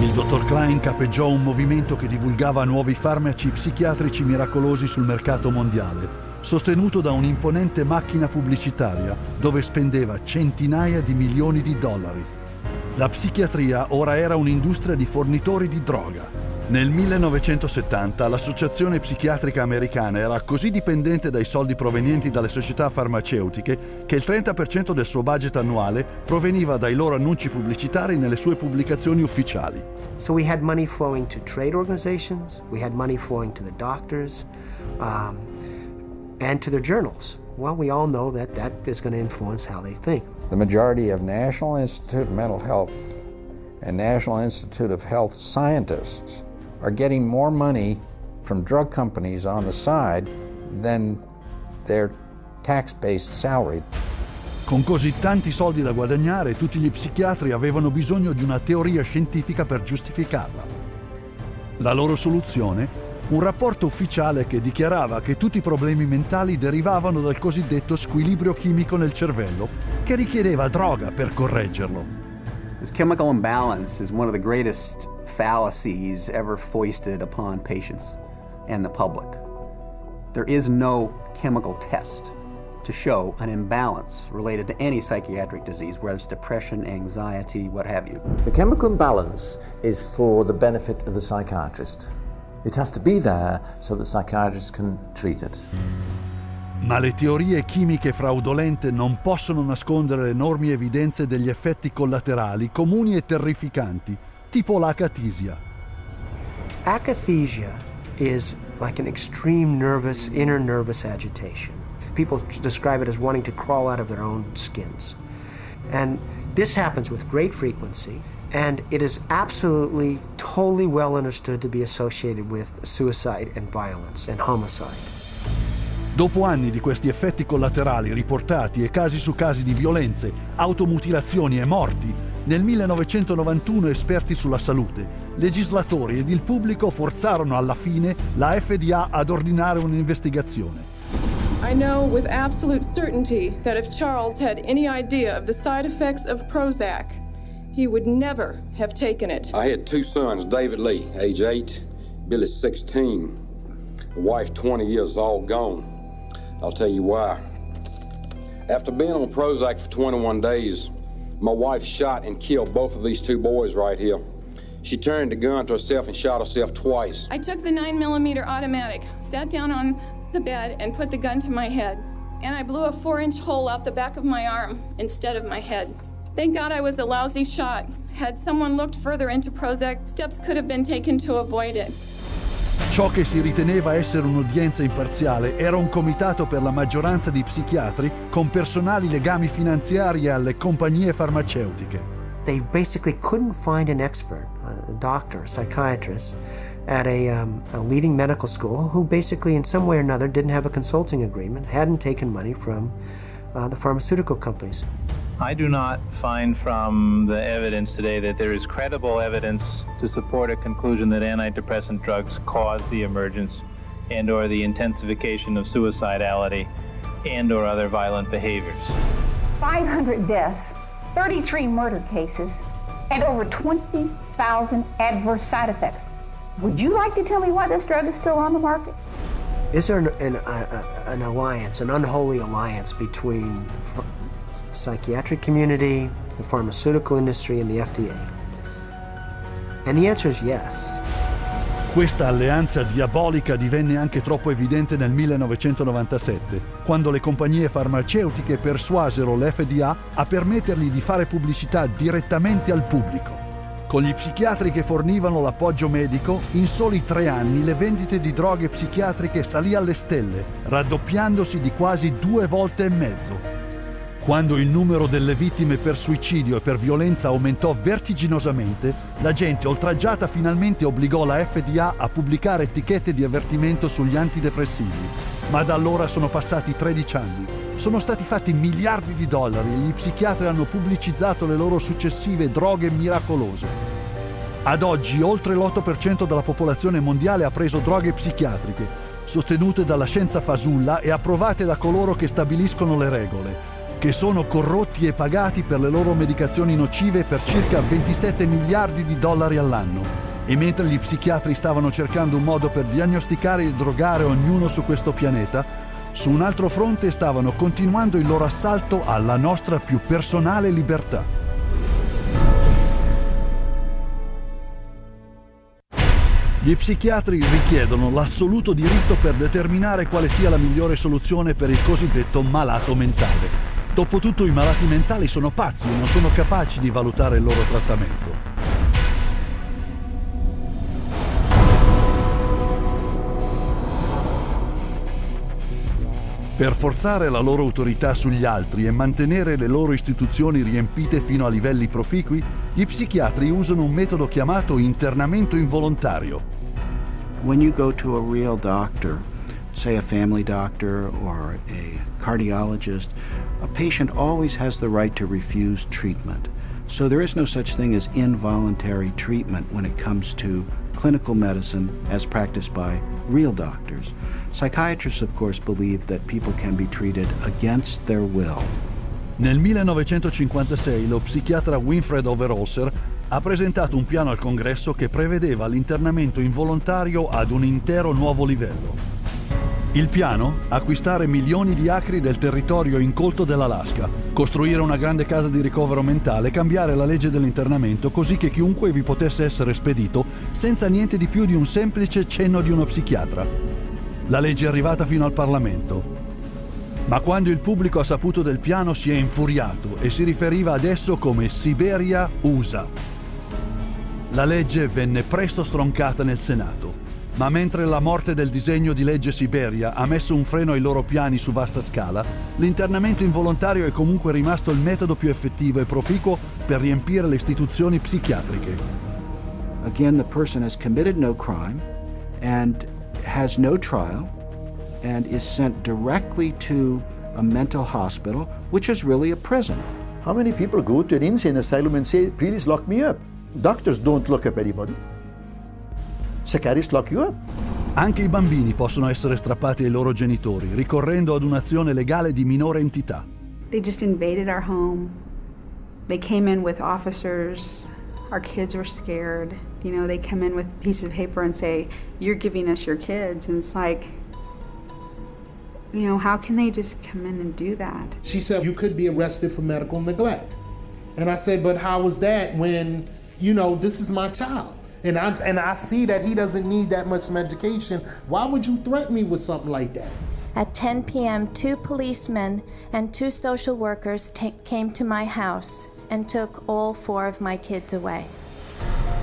Il dottor Klein capeggiò un movimento che divulgava nuovi farmaci psichiatrici miracolosi sul mercato mondiale, sostenuto da un'imponente macchina pubblicitaria dove spendeva centinaia di milioni di dollari. La psichiatria ora era un'industria di fornitori di droga. Nel 1970 l'Associazione Psichiatrica Americana era così dipendente dai soldi provenienti dalle società farmaceutiche che il 30% del suo budget annuale proveniva dai loro annunci pubblicitari nelle sue pubblicazioni ufficiali. So we had money flowing to trade organizations, we had money flowing to the doctors, and to their journals. Well, we all know that is going to influence how they think. The majority of National Institute of Mental Health and National Institute of Health scientists are getting more money from drug companies on the side than their tax-based salary. Con così tanti soldi da guadagnare, tutti gli psichiatri avevano bisogno di una teoria scientifica per giustificarla. La loro soluzione? Un rapporto ufficiale che dichiarava che tutti i problemi mentali derivavano dal cosiddetto squilibrio chimico nel cervello, che richiedeva droga per correggerlo. This chemical imbalance is one of the greatest fallacies ever foisted upon patients and the public. There is no chemical test to show an imbalance related to any psychiatric disease, whether it's depression, anxiety, what have you. The chemical imbalance is for the benefit of the psychiatrist. It has to be there so that psychiatrists can treat it. Ma le teorie chimiche fraudolente non possono nascondere le enormi evidenze degli effetti collaterali comuni e terrificanti, tipo l'acatisia. Akathisia is like an extreme inner nervous agitation. People describe it as wanting to crawl out of their own skins. And this happens with great frequency, and it is absolutely, totally well understood to be associated with suicide and violence and homicide. Dopo anni di questi effetti collaterali riportati e casi su casi di violenze, automutilazioni e morti, nel 1991 esperti sulla salute, legislatori ed il pubblico forzarono alla fine la FDA ad ordinare un'investigazione. I know with absolute certainty that if Charles had any idea of the side effects of Prozac, he would never have taken it. I had two sons, David Lee, age 8, Billy 16, a wife 20 years, all gone. I'll tell you why. After being on Prozac for 21 days, my wife shot and killed both of these two boys right here. She turned the gun to herself and shot herself twice. I took the 9mm automatic, sat down on the bed and put the gun to my head. And I blew a 4-inch hole out the back of my arm instead of my head. Thank God I was a lousy shot. Had someone looked further into Prozac, steps could have been taken to avoid it. Ciò che si riteneva essere un'udienza imparziale era un comitato per la maggioranza di psichiatri con personali legami finanziari alle compagnie farmaceutiche. They basically couldn't find an expert, a doctor, a psychiatrist, at a leading medical school who basically in some way or another didn't have a consulting agreement, hadn't taken money from the pharmaceutical companies. I do not find from the evidence today that there is credible evidence to support a conclusion that antidepressant drugs cause the emergence and or the intensification of suicidality and or other violent behaviors. 500 deaths, 33 murder cases, and over 20,000 adverse side effects. Would you like to tell me why this drug is still on the market? Is there an alliance, an unholy alliance between the psychiatric community, the pharmaceutical industry, and the FDA? And the answer is yes. Questa alleanza diabolica divenne anche troppo evidente nel 1997, quando le compagnie farmaceutiche persuasero l'FDA a permettergli di fare pubblicità direttamente al pubblico. Con gli psichiatri che fornivano l'appoggio medico, in soli 3 anni le vendite di droghe psichiatriche salì alle stelle, raddoppiandosi di quasi 2 volte e mezzo. Quando il numero delle vittime per suicidio e per violenza aumentò vertiginosamente, la gente oltraggiata finalmente obbligò la FDA a pubblicare etichette di avvertimento sugli antidepressivi. Ma da allora sono passati 13 anni. Sono stati fatti miliardi di dollari e gli psichiatri hanno pubblicizzato le loro successive droghe miracolose. Ad oggi oltre l'8% della popolazione mondiale ha preso droghe psichiatriche, sostenute dalla scienza fasulla e approvate da coloro che stabiliscono le regole, che sono corrotti e pagati per le loro medicazioni nocive per circa 27 miliardi di dollari all'anno. E mentre gli psichiatri stavano cercando un modo per diagnosticare e drogare ognuno su questo pianeta, su un altro fronte stavano continuando il loro assalto alla nostra più personale libertà. Gli psichiatri richiedono l'assoluto diritto per determinare quale sia la migliore soluzione per il cosiddetto malato mentale. Dopotutto i malati mentali sono pazzi e non sono capaci di valutare il loro trattamento. Per forzare la loro autorità sugli altri e mantenere le loro istituzioni riempite fino a livelli proficui, gli psichiatri usano un metodo chiamato internamento involontario. When you go to a real doctor, say a family doctor or a cardiologist, a patient always has the right to refuse treatment. So there is no such thing as involuntary treatment when it comes to clinical medicine as practiced by real doctors. Psychiatrists, of course, believe that people can be treated against their will. Nel 1956 lo psichiatra Winfred Overholser ha presentato un piano al Congresso che prevedeva l'internamento involontario ad un intero nuovo livello. Il piano? Acquistare milioni di acri del territorio incolto dell'Alaska, costruire una grande casa di ricovero mentale, cambiare la legge dell'internamento così che chiunque vi potesse essere spedito senza niente di più di un semplice cenno di uno psichiatra. La legge è arrivata fino al Parlamento. Ma quando il pubblico ha saputo del piano si è infuriato e si riferiva ad esso come Siberia USA. La legge venne presto stroncata nel Senato, ma mentre la morte del disegno di legge Siberia ha messo un freno ai loro piani su vasta scala, l'internamento involontario è comunque rimasto il metodo più effettivo e proficuo per riempire le istituzioni psichiatriche. Again, the person has committed no crime and has no trial and is sent directly to a mental hospital, which is really a prison. How many people go to an insane asylum and say, please lock me up? Doctors don't lock up anybody. Psychiatrists lock you up. Anche i bambini possono essere strappati ai loro genitori, ricorrendo ad un'azione legale di minore entità. They just invaded our home. They came in with officers. Our kids were scared. You know, they come in with pieces of paper and say, you're giving us your kids. And it's like, you know, how can they just come in and do that? She said, you could be arrested for medical neglect. And I said, but how was that when, you know, this is my child? And I see that he doesn't need that much medication. Why would you threaten me with something like that? At 10 p.m., 2 policemen and 2 social workers came to my house and took all 4 of my kids away.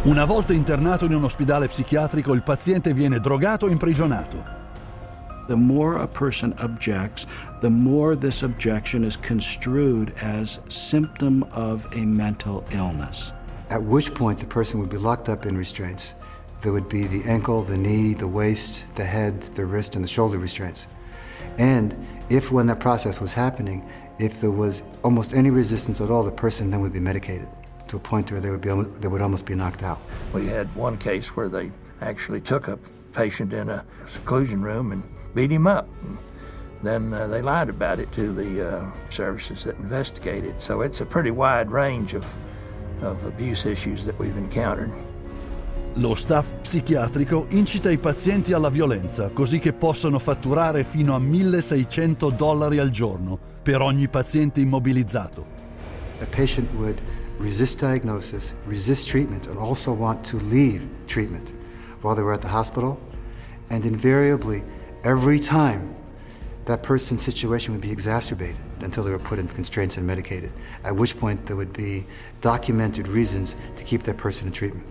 Una volta internato in un ospedale psichiatrico, il paziente viene drogato e imprigionato. The more a person objects, the more this objection is construed as symptom of a mental illness. At which point the person would be locked up in restraints. There would be the ankle, the knee, the waist, the head, the wrist, and the shoulder restraints. And if when that process was happening, if there was almost any resistance at all, the person then would be medicated to a point where they would almost be knocked out. We had one case where they actually took a patient in a seclusion room and beat him up. Then they lied about it to the services that investigated. So it's a pretty wide range of abuse issues that we've encountered. Lo staff psichiatrico incita i pazienti alla violenza, così che possono fatturare fino a $1.600 al giorno per ogni paziente immobilizzato. A patient would resist diagnosis, resist treatment, and also want to leave treatment while they were at the hospital. And invariably, every time, that person's situation would be exacerbated until they were put in constraints and medicated, at which point there would be documented reasons to keep that person in treatment.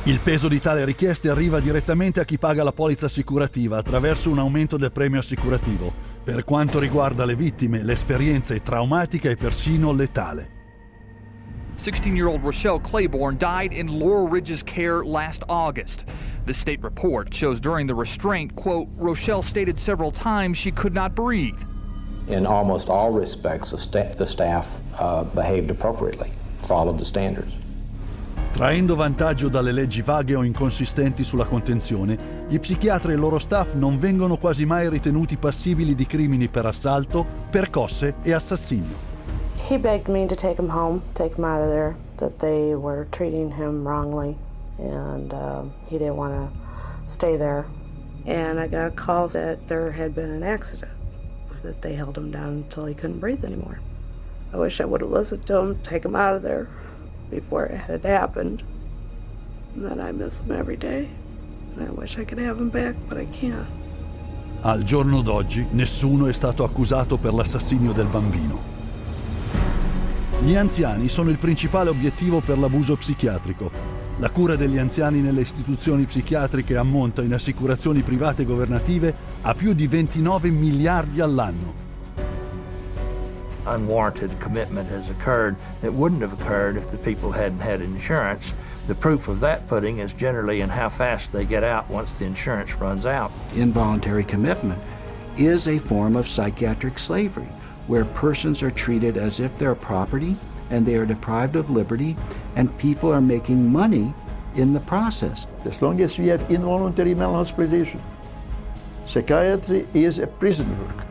Il peso di tale richieste arriva direttamente a chi paga la polizza assicurativa attraverso un aumento del premio assicurativo. Per quanto riguarda le vittime, l'esperienza è traumatica e persino letale. 16-year-old Rochelle Claiborne died in Laurel Ridge's care last August. The state report shows during the restraint, quote, Rochelle stated several times she could not breathe. In almost all respects, the staff behaved appropriately, followed the standards. Traendo vantaggio dalle leggi vaghe o inconsistenti sulla contenzione, gli psichiatri e il loro staff non vengono quasi mai ritenuti passibili di crimini per assalto, percosse e assassinio. He begged me to take him home, take him out of there, that they were treating him wrongly, and he didn't want to stay there. And I got a call that there had been an accident, that they held him down until he couldn't breathe anymore. I wish I would have listened to him, take him out of there before it had happened. And then I miss him every day, and I wish I could have him back, but I can't. Al giorno d'oggi nessuno è stato accusato per l'assassinio del bambino. Gli anziani sono il principale obiettivo per l'abuso psichiatrico. La cura degli anziani nelle istituzioni psichiatriche ammonta in assicurazioni private e governative a più di 29 miliardi all'anno. Unwarranted commitment has occurred that wouldn't have occurred if the people hadn't had insurance. The proof of that pudding is generally in how fast they get out once the insurance runs out. Involuntary commitment is a form of psychiatric slavery, where persons are treated as if they're property and they are deprived of liberty, and people are making money in the process. As long as we have involuntary mental hospitalization, psychiatry is a prison work.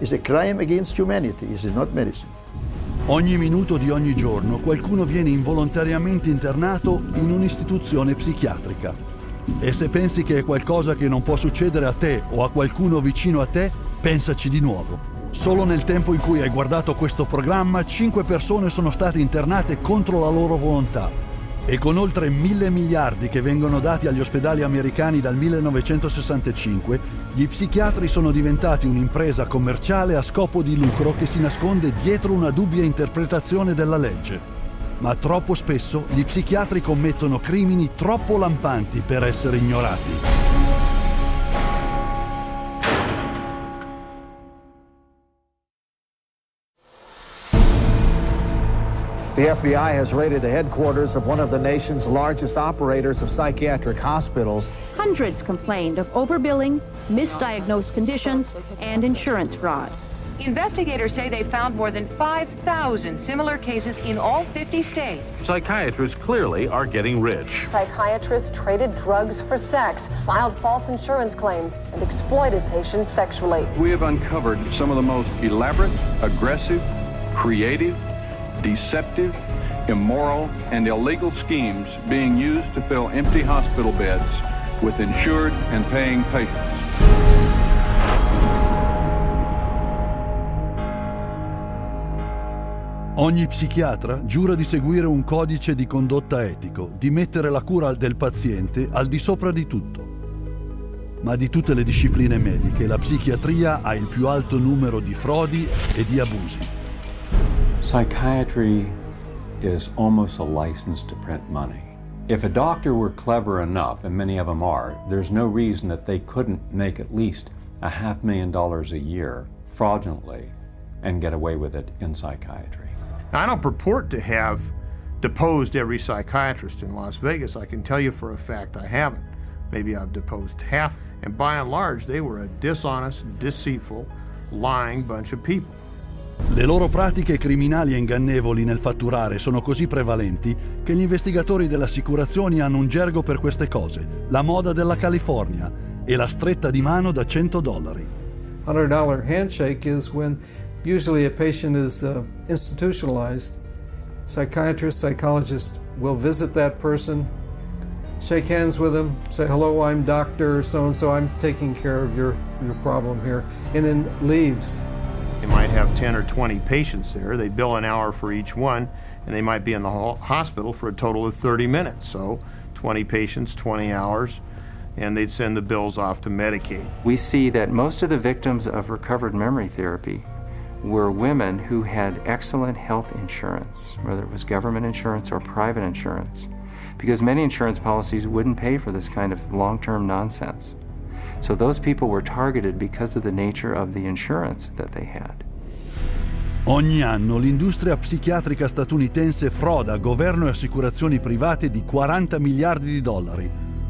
It's a crime against humanity, it is not medicine. Ogni minuto di ogni giorno qualcuno viene involontariamente internato in un'istituzione psichiatrica. E se pensi che è qualcosa che non può succedere a te o a qualcuno vicino a te, pensaci di nuovo. Solo nel tempo in cui hai guardato questo programma, 5 persone sono state internate contro la loro volontà. E con oltre 1.000 miliardi che vengono dati agli ospedali americani dal 1965, gli psichiatri sono diventati un'impresa commerciale a scopo di lucro che si nasconde dietro una dubbia interpretazione della legge. Ma troppo spesso gli psichiatri commettono crimini troppo lampanti per essere ignorati. The FBI has raided the headquarters of one of the nation's largest operators of psychiatric hospitals. Hundreds complained of overbilling, misdiagnosed conditions, and insurance fraud. Investigators say they found more than 5,000 similar cases in all 50 states. Psychiatrists clearly are getting rich. Psychiatrists traded drugs for sex, filed false insurance claims, and exploited patients sexually. We have uncovered some of the most elaborate, aggressive, creative, deceptive, immoral, and illegal schemes being used to fill empty hospital beds with insured and paying patients. Ogni psichiatra giura di seguire un codice di condotta etico, di mettere la cura del paziente al di sopra di tutto. Ma di tutte le discipline mediche, la psichiatria ha il più alto numero di frodi e di abusi. Psychiatry is almost a license to print money. If a doctor were clever enough, and many of them are, there's no reason that they couldn't make at least $500,000 a year fraudulently and get away with it in psychiatry. I don't purport to have deposed every psychiatrist in Las Vegas. I can tell you for a fact I haven't. Maybe I've deposed half, and by and large they were a dishonest, deceitful, lying bunch of people. Le loro pratiche criminali e ingannevoli nel fatturare sono così prevalenti che gli investigatori delle assicurazioni hanno un gergo per queste cose, la moda della California e la stretta di mano da $100. $100 handshake is when usually a patient is institutionalized. Psychiatrist, psychologist will visit that person, shake hands with them, say, hello, I'm Dr. So-and-so, I'm taking care of your problem here, and then leaves. They might have 10 or 20 patients there. They bill an hour for each one, and they might be in the hospital for a total of 30 minutes. So 20 patients, 20 hours, and they'd send the bills off to Medicaid. We see that most of the victims of recovered memory therapy were women who had excellent health insurance, whether it was government insurance or private insurance, because many insurance policies wouldn't pay for this kind of long-term nonsense. So those people were targeted because of the nature of the insurance that they had. Ogni anno l'industria psichiatrica statunitense froda governo e assicurazioni private di $40 miliardi,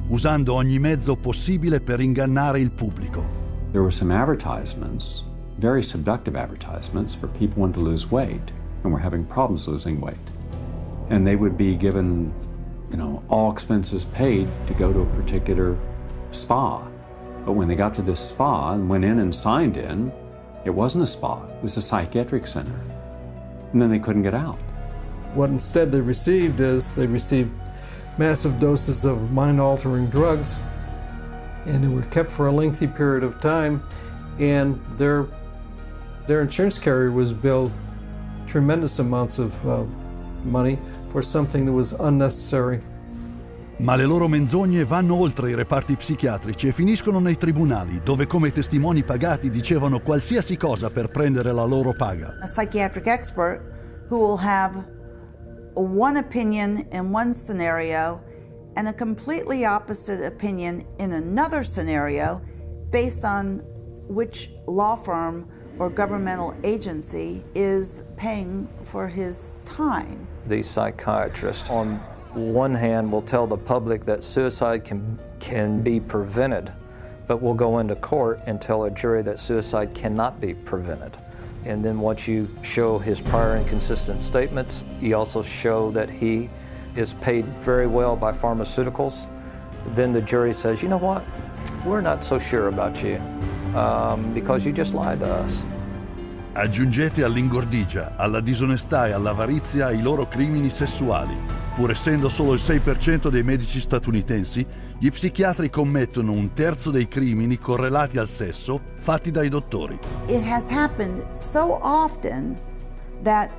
usando ogni mezzo possibile per ingannare il pubblico. There were some advertisements, very seductive advertisements for people wanting to lose weight and were having problems losing weight. And they would be given, all expenses paid to go to a particular spa. But when they got to this spa and went in and signed in, it wasn't a spa, it was a psychiatric center. And then they couldn't get out. What instead they received massive doses of mind-altering drugs, and they were kept for a lengthy period of time, and their insurance carrier was billed tremendous amounts of money for something that was unnecessary. Ma le loro menzogne vanno oltre i reparti psichiatrici e finiscono nei tribunali, dove come testimoni pagati dicevano qualsiasi cosa per prendere la loro paga. A psychiatric expert who will have one opinion in one scenario and a completely opposite opinion in another scenario based on which law firm or governmental agency is paying for his time. These psychiatrists, on one hand, will tell the public that suicide can be prevented, but will go into court and tell a jury that suicide cannot be prevented. And then once you show his prior inconsistent statements, you also show that he is paid very well by pharmaceuticals, then the jury says, you know what, we're not so sure about you because you just lied to us. Aggiungete all'ingordigia, alla disonestà e all'avarizia i loro crimini sessuali. Pur essendo solo il 6% dei medici statunitensi, gli psichiatri commettono un terzo dei crimini correlati al sesso fatti dai dottori. It has happened so often that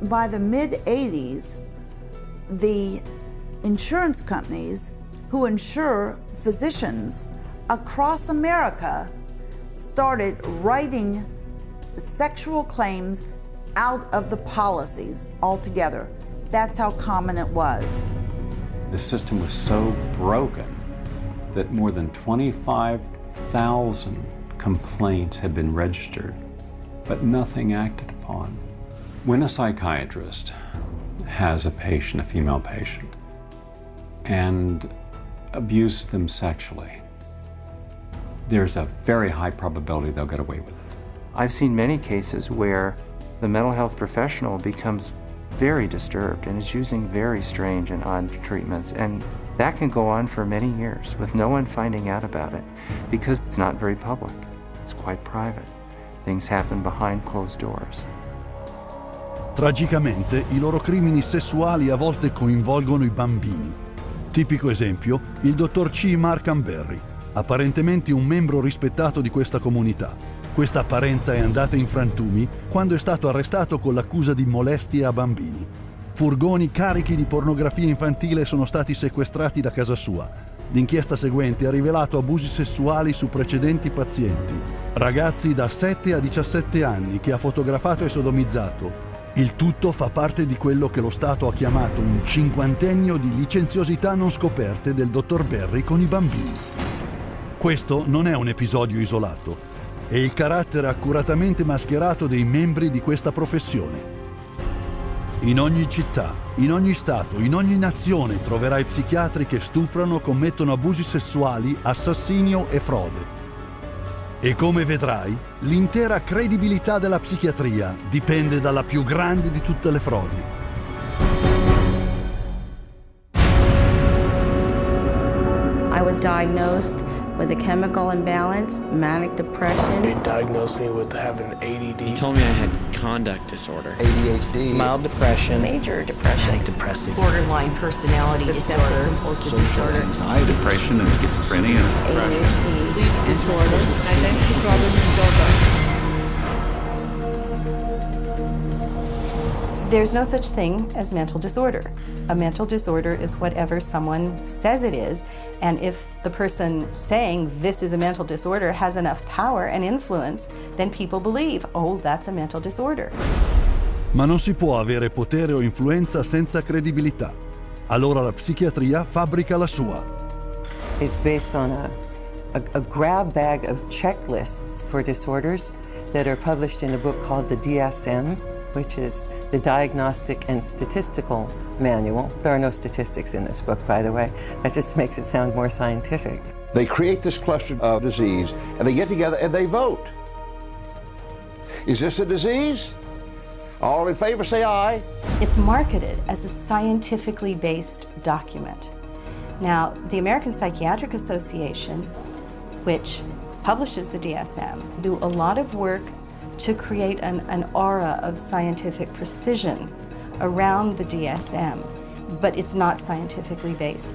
by the mid-80s, the insurance companies who insure physicians across America started writing sexual claims out of the policies altogether. That's how common it was. The system was so broken that more than 25,000 complaints had been registered, but nothing acted upon. When a psychiatrist has a patient, a female patient, and abuses them sexually, there's a very high probability they'll get away with it. I've seen many cases where the mental health professional becomes very disturbed and is using very strange and odd treatments, and that can go on for many years with no one finding out about it because it's not very public. It's quite private. Things happen behind closed doors. Tragicamente, i loro crimini sessuali a volte coinvolgono i bambini. Tipico esempio, il dottor C. Mark Amberry, apparentemente un membro rispettato di questa comunità. Questa apparenza è andata in frantumi quando è stato arrestato con l'accusa di molestie a bambini. Furgoni carichi di pornografia infantile sono stati sequestrati da casa sua. L'inchiesta seguente ha rivelato abusi sessuali su precedenti pazienti, ragazzi da 7 a 17 anni che ha fotografato e sodomizzato. Il tutto fa parte di quello che lo Stato ha chiamato un cinquantennio di licenziosità non scoperte del dottor Berry con i bambini. Questo non è un episodio isolato, è il carattere accuratamente mascherato dei membri di questa professione. In ogni città, in ogni stato, in ogni nazione troverai psichiatri che stuprano, commettono abusi sessuali, assassinio e frode. E come vedrai, l'intera credibilità della psichiatria dipende dalla più grande di tutte le frodi. I was diagnosed with a chemical imbalance, manic depression. They diagnosed me with having ADD. He told me I had conduct disorder, ADHD, mild depression, Major depression. manic depressive, Borderline personality disorder. Compulsive disorder. Anxiety, depression, and schizophrenia. ADHD. Sleep disorder. Identity problem disorder. There's no such thing as mental disorder. A mental disorder is whatever someone says it is, and if the person saying this is a mental disorder has enough power and influence, then people believe, oh, that's a mental disorder. Ma non si può avere potere o influenza senza credibilità. Allora la psichiatria fabbrica la sua. It's based on a grab bag of checklists for disorders that are published in a book called the DSM, which is the Diagnostic and Statistical Manual. There are no statistics in this book, by the way. That just makes it sound more scientific. They create this cluster of disease, and they get together and they vote. Is this a disease? All in favor say aye. It's marketed as a scientifically based document. Now, the American Psychiatric Association, which publishes the DSM, do a lot of work to create an aura of scientific precision around the DSM, but it's not scientifically based.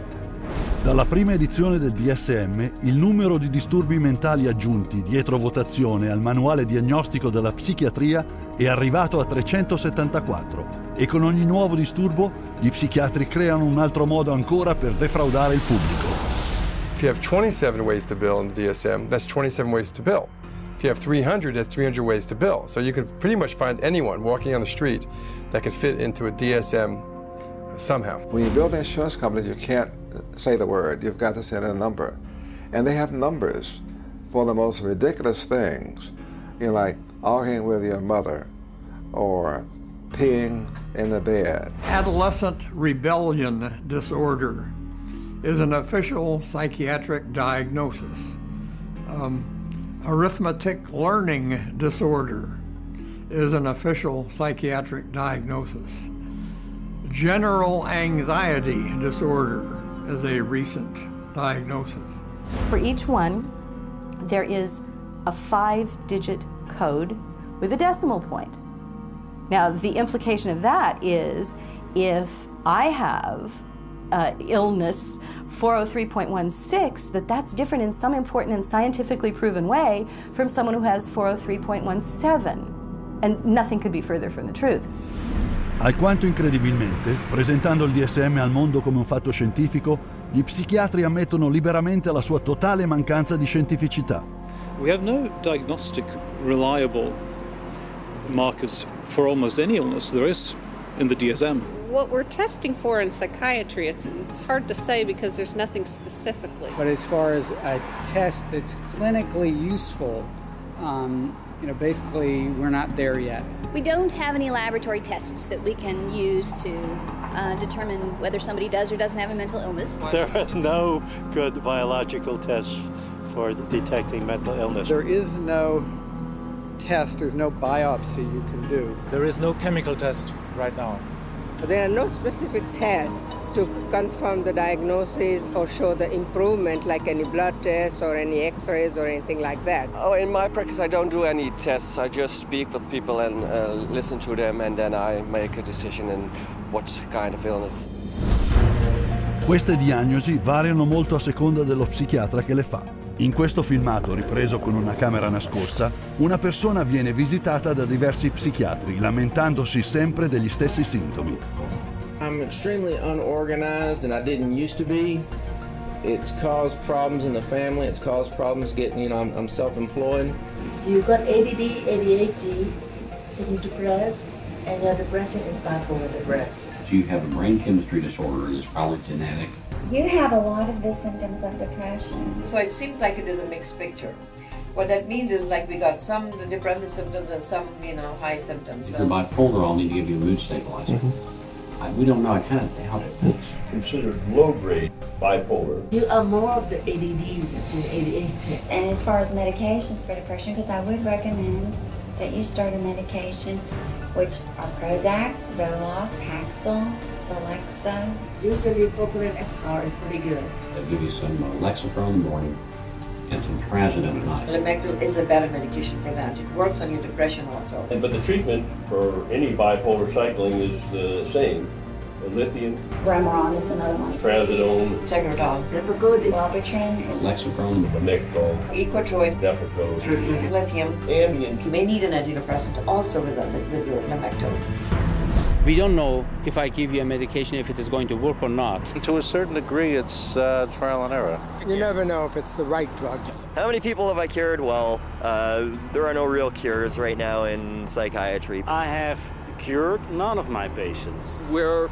Dalla prima edizione del DSM, il numero di disturbi mentali aggiunti dietro votazione al manuale diagnostico della psichiatria è arrivato a 374 e con ogni nuovo disturbo gli psichiatri creano un altro modo ancora per defraudare il pubblico. If you have 27 ways to bill in the DSM, that's 27 ways to bill. If you have 300, that's 300 ways to bill. So you can pretty much find anyone walking on the street that could fit into a DSM somehow. When you build insurance companies, you can't say the word. You've got to say a number. And they have numbers for the most ridiculous things. You know, like arguing with your mother or peeing in the bed. Adolescent rebellion disorder is an official psychiatric diagnosis. Arithmetic learning disorder is an official psychiatric diagnosis. General anxiety disorder is a recent diagnosis. For each one, there is a 5-digit code with a decimal point. Now, the implication of that is if I have illness 403.16, that's different in some important and scientifically proven way from someone who has 403.17. And nothing could be further from the truth. Alquanto incredibilmente, presentando il DSM al mondo come un fatto scientifico, gli psichiatri ammettono liberamente la sua totale mancanza di scientificità. We have no diagnostic reliable markers for almost any illness there is in the DSM. What we're testing for in psychiatry, it's hard to say because there's nothing specifically. But as far as a test that's clinically useful, basically we're not there yet. We don't have any laboratory tests that we can use to determine whether somebody does or doesn't have a mental illness. There are no good biological tests for detecting mental illness. There is no test, there's no biopsy you can do. There is no chemical test right now. There are no specific tests to confirm the diagnosis or show the improvement, like any blood tests or any x-rays or anything like that. Oh, in my practice I don't do any tests. I just speak with people and listen to them, and then I make a decision in what kind of illness. Queste diagnosi variano molto a seconda dello psichiatra che le fa. In questo filmato, ripreso con una camera nascosta, una persona viene visitata da diversi psichiatri, lamentandosi sempre degli stessi sintomi. I'm extremely unorganized, and I didn't used to be. It's caused problems in the family. It's caused problems getting, I'm self-employed. You've got ADD, ADHD, you're depressed, and your depression is bipolar depressed. You have a brain chemistry disorder that's probably genetic. You have a lot of the symptoms of depression. So it seems like it is a mixed picture. What that means is like we got some depressive symptoms and some, high symptoms. If you're bipolar, I'll need to give you a mood stabilizer. We don't know, I kind of doubt it. It's considered low-grade bipolar. You are more of the ADD than ADHD. And as far as medications for depression, because I would recommend that you start a medication, which are Prozac, Zoloft, Paxil, Celexa. Usually propylene XR is pretty good. They'll give you some Lexapro in the morning and some trazodone at night. Lamictal is a better medication for that. It works on your depression also. But the treatment for any bipolar cycling is the same. Lithium, Remeron is another one. Trazodone, Tegretol, Lipigood, Wellbutrin, Lexapro, Lamictal, Equitroid, Depakote, Lithium, Ambien. You may need an antidepressant also with your Lamictal. We don't know if I give you a medication if it is going to work or not. To a certain degree, it's trial and error. You never know if it's the right drug. How many people have I cured? Well, there are no real cures right now in psychiatry. I have cured none of my patients. We're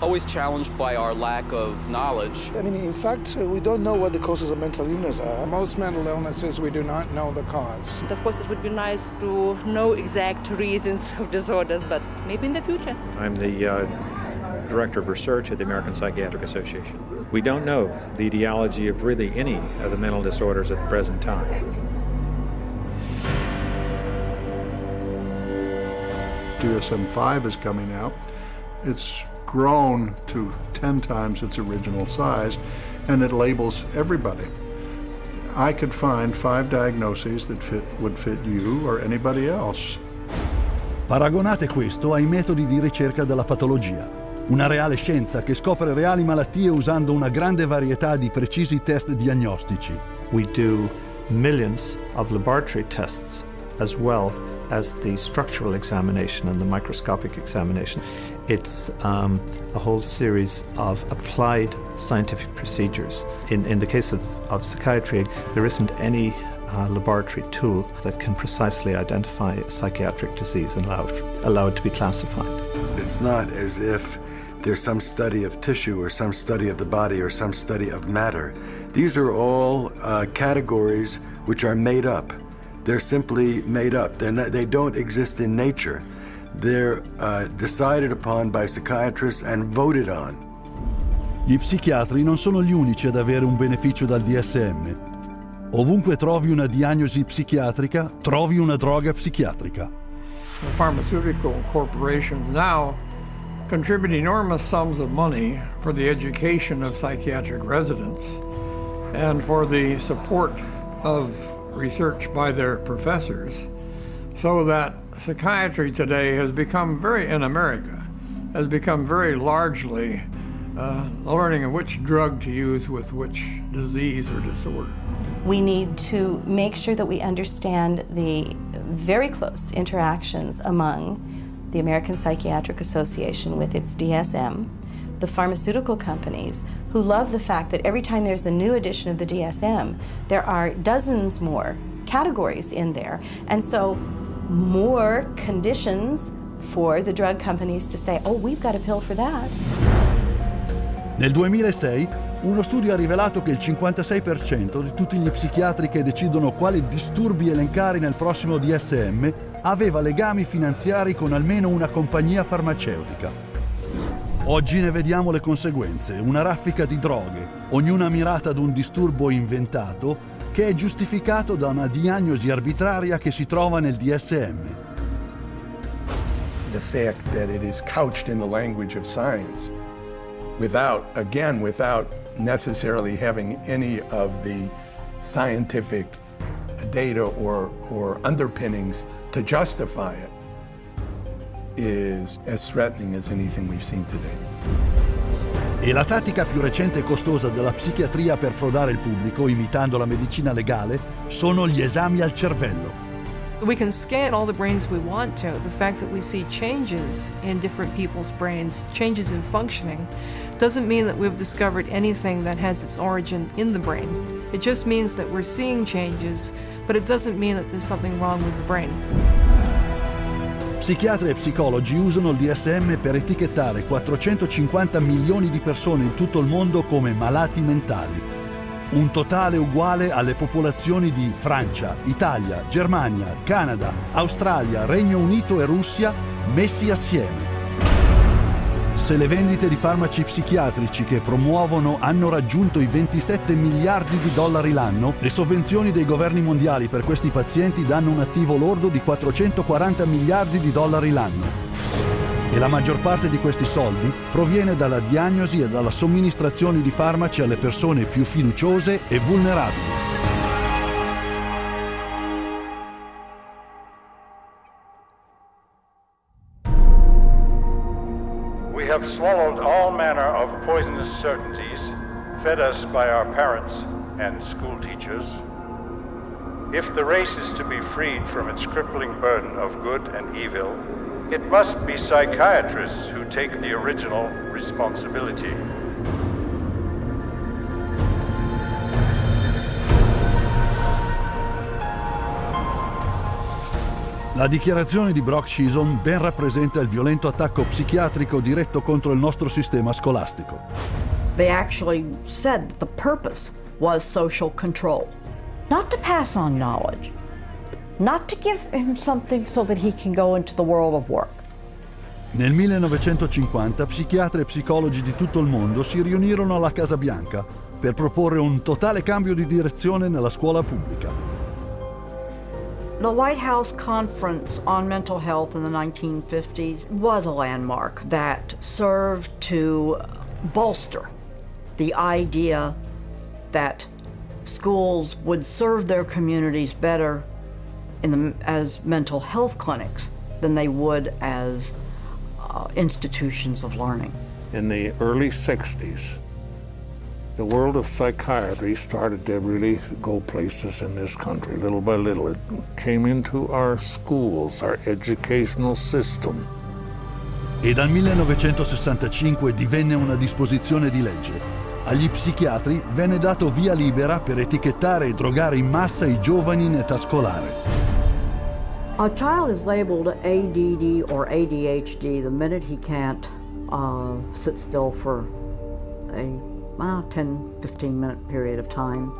always challenged by our lack of knowledge. In fact, we don't know what the causes of mental illness are. Most mental illnesses, we do not know the cause. Of course, it would be nice to know exact reasons of disorders, but maybe in the future. I'm the Director of Research at the American Psychiatric Association. We don't know the etiology of really any of the mental disorders at the present time. DSM-5 is coming out. It's grown to 10 times its original size, and it labels everybody. I could find 5 diagnoses that would fit you or anybody else. Paragonate questo ai metodi di ricerca della patologia, una reale scienza che scopre reali malattie usando una grande varietà di precisi test diagnostici. We do millions of laboratory tests as well as the structural examination and the microscopic examination. It's a whole series of applied scientific procedures. In the case of psychiatry, there isn't any laboratory tool that can precisely identify a psychiatric disease and allow it to be classified. It's not as if there's some study of tissue or some study of the body or some study of matter. These are all categories which are made up. They're simply made up. They don't exist in nature. They're decided upon by psychiatrists and voted on. Gli psichiatri non sono gli unici ad avere un beneficio dal DSM. Ovunque trovi una diagnosi psichiatrica, trovi una droga psichiatrica. The pharmaceutical corporations now contribute enormous sums of money for the education of psychiatric residents and for the support of research by their professors, so that psychiatry today has become in America, has become very largely learning of which drug to use with which disease or disorder. We need to make sure that we understand the very close interactions among the American Psychiatric Association with its DSM, the pharmaceutical companies, who love the fact that every time there's a new edition of the DSM, there are dozens more categories in there, and so more conditions for the drug companies to say, oh, we've got a pill for that. Nel 2006 uno studio ha rivelato che il 56% di tutti gli psichiatri che decidono quali disturbi elencare nel prossimo DSM aveva legami finanziari con almeno una compagnia farmaceutica. Oggi ne vediamo le conseguenze, una raffica di droghe, ognuna mirata ad un disturbo inventato che è giustificato da una diagnosi arbitraria che si trova nel DSM. The fact that it is couched in the language of science without necessarily having any of the scientific data or underpinnings to justify it is as threatening as anything we've seen today. E la tattica più recente e costosa della psichiatria per frodare il pubblico, imitando la medicina legale, sono gli esami al cervello. We can scan all the brains we want to. The fact that we see changes in different people's brains, changes in functioning, doesn't mean that we've discovered anything that has its origin in the brain. It just means that we're seeing changes, but it doesn't mean that there's something wrong with the brain. Psichiatri e psicologi usano il DSM per etichettare 450 milioni di persone in tutto il mondo come malati mentali. Un totale uguale alle popolazioni di Francia, Italia, Germania, Canada, Australia, Regno Unito e Russia messi assieme. Se le vendite di farmaci psichiatrici che promuovono hanno raggiunto i 27 miliardi di dollari l'anno, le sovvenzioni dei governi mondiali per questi pazienti danno un attivo lordo di 440 miliardi di dollari l'anno. E la maggior parte di questi soldi proviene dalla diagnosi e dalla somministrazione di farmaci alle persone più fiduciose e vulnerabili. We have swallowed all manner of poisonous certainties fed us by our parents and school teachers. If the race is to be freed from its crippling burden of good and evil, it must be psychiatrists who take the original responsibility. La dichiarazione di Brock Chisholm ben rappresenta il violento attacco psichiatrico diretto contro il nostro sistema scolastico. They actually said that the purpose was social control, not to pass on knowledge, not to give him something so that he can go into the world of work. Nel 1950 psichiatri e psicologi di tutto il mondo si riunirono alla Casa Bianca per proporre un totale cambio di direzione nella scuola pubblica. The White House Conference on Mental Health in the 1950s was a landmark that served to bolster the idea that schools would serve their communities better as mental health clinics than they would as institutions of learning. In the early 60s, the world of psychiatry started to really go places in this country. Little by little, it came into our schools, our educational system. E dal 1965 divenne una disposizione di legge. Agli psichiatri venne dato via libera per etichettare e drogare in massa i giovani in età scolare. A child is labeled ADD or ADHD the minute he can't sit still for a 10-15 minute period of time,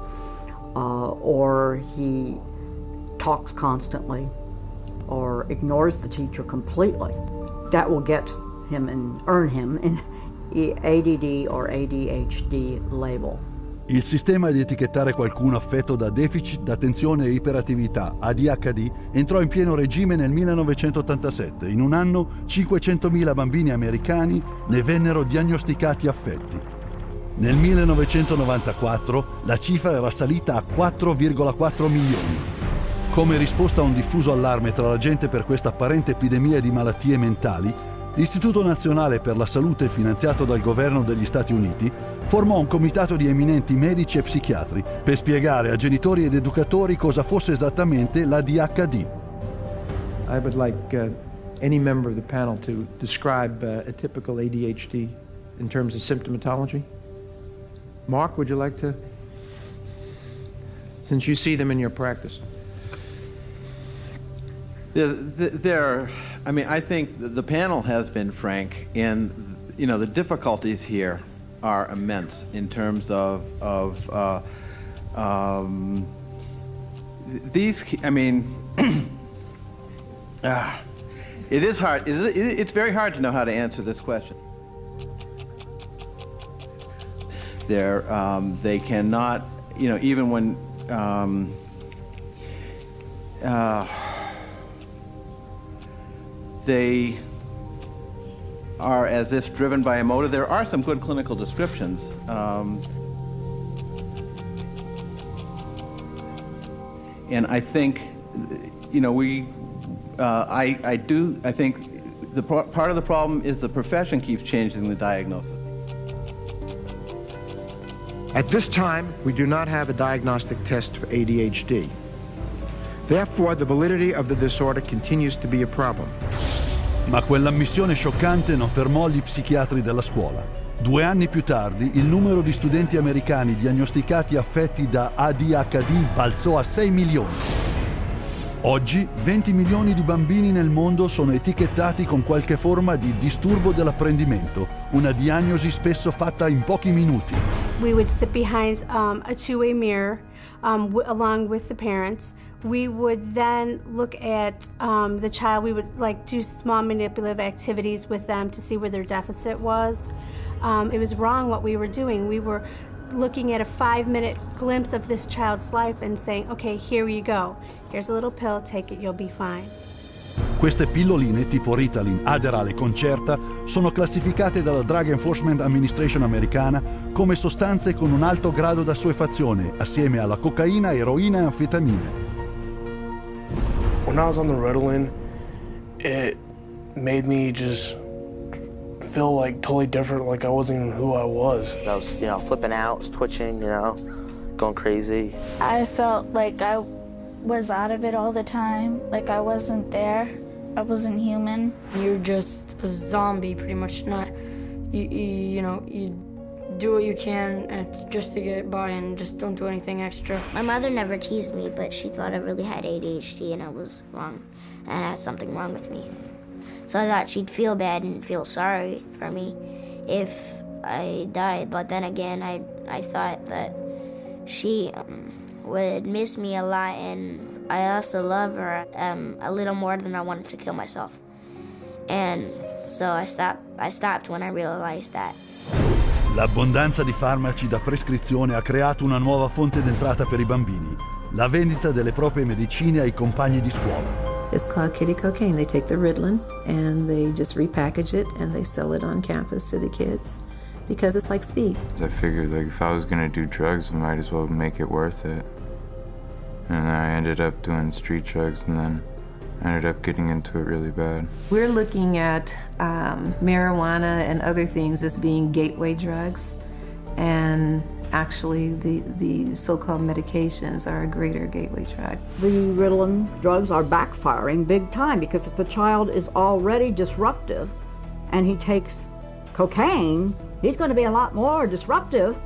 or he talks constantly, or ignores the teacher completely. That will get him and earn him an ADD or ADHD label. Il sistema di etichettare qualcuno affetto da deficit d'attenzione e iperattività, ADHD, entrò in pieno regime nel 1987. In un anno 500.000 bambini americani ne vennero diagnosticati affetti. Nel 1994 la cifra era salita a 4,4 milioni. Come risposta a un diffuso allarme tra la gente per questa apparente epidemia di malattie mentali, l'Istituto Nazionale per la Salute, finanziato dal governo degli Stati Uniti, formò un comitato di eminenti medici e psichiatri per spiegare a genitori ed educatori cosa fosse esattamente l'ADHD. I would like any member of the panel to describe a typical ADHD in terms of symptomatology? Mark, would you like to? Since you see them in your practice. I think the panel has been frank, and the difficulties here are immense in terms of these. It is hard. It's very hard to know how to answer this question. They cannot, even when they are as if driven by a motive. There are some good clinical descriptions. And I think, I think part of the problem is the profession keeps changing the diagnosis. At this time, we do not have a diagnostic test for ADHD. Therefore, the validity of the disorder continues to be a problem. Ma quell'ammissione scioccante non fermò gli psichiatri della scuola. 2 anni più tardi, il numero di studenti americani diagnosticati affetti da ADHD balzò a 6 milioni. Oggi 20 milioni di bambini nel mondo sono etichettati con qualche forma di disturbo dell'apprendimento, una diagnosi spesso fatta in pochi minuti. We would sit behind a two-way mirror along with the parents. We would then look at the child. We would do small manipulative activities with them to see where their deficit was. It was wrong what we were doing. We were looking at a 5-minute glimpse of this child's life and saying, okay, here you go. Here's a little pill, take it, you'll be fine. Queste pilloline tipo Ritalin, Adderall e Concerta sono classificate dalla Drug Enforcement Administration americana come sostanze con un alto grado d'assuefazione, assieme alla cocaina, eroina e anfetamine. When I was on the Ritalin, it made me just feel totally different, like I wasn't even who I was. I was, flipping out, was twitching, going crazy. I felt like I was out of it all the time, like I wasn't there, I wasn't human. You're just a zombie, pretty much. You do what you can just to get by and just don't do anything extra. My mother never teased me, but she thought I really had ADHD and I was wrong, and I had something wrong with me. So I thought she'd feel bad and feel sorry for me if I died. But then again, I thought that she would miss me a lot, and I also love her a little more than I wanted to kill myself. And so I stopped when I realized that. L'abbondanza di farmaci da prescrizione ha creato una nuova fonte d'entrata per i bambini, la vendita delle proprie medicine ai compagni di scuola. It's called kiddie cocaine. They take the Ritalin and they just repackage it and they sell it on campus to the kids because it's like speed. I figured if I was gonna do drugs, I might as well make it worth it. And I ended up doing street drugs, and then I ended up getting into it really bad. We're looking at marijuana and other things as being gateway drugs, and actually the so-called medications are a greater gateway drug. The Ritalin drugs are backfiring big time because if the child is already disruptive and he takes cocaine, he's going to be a lot more disruptive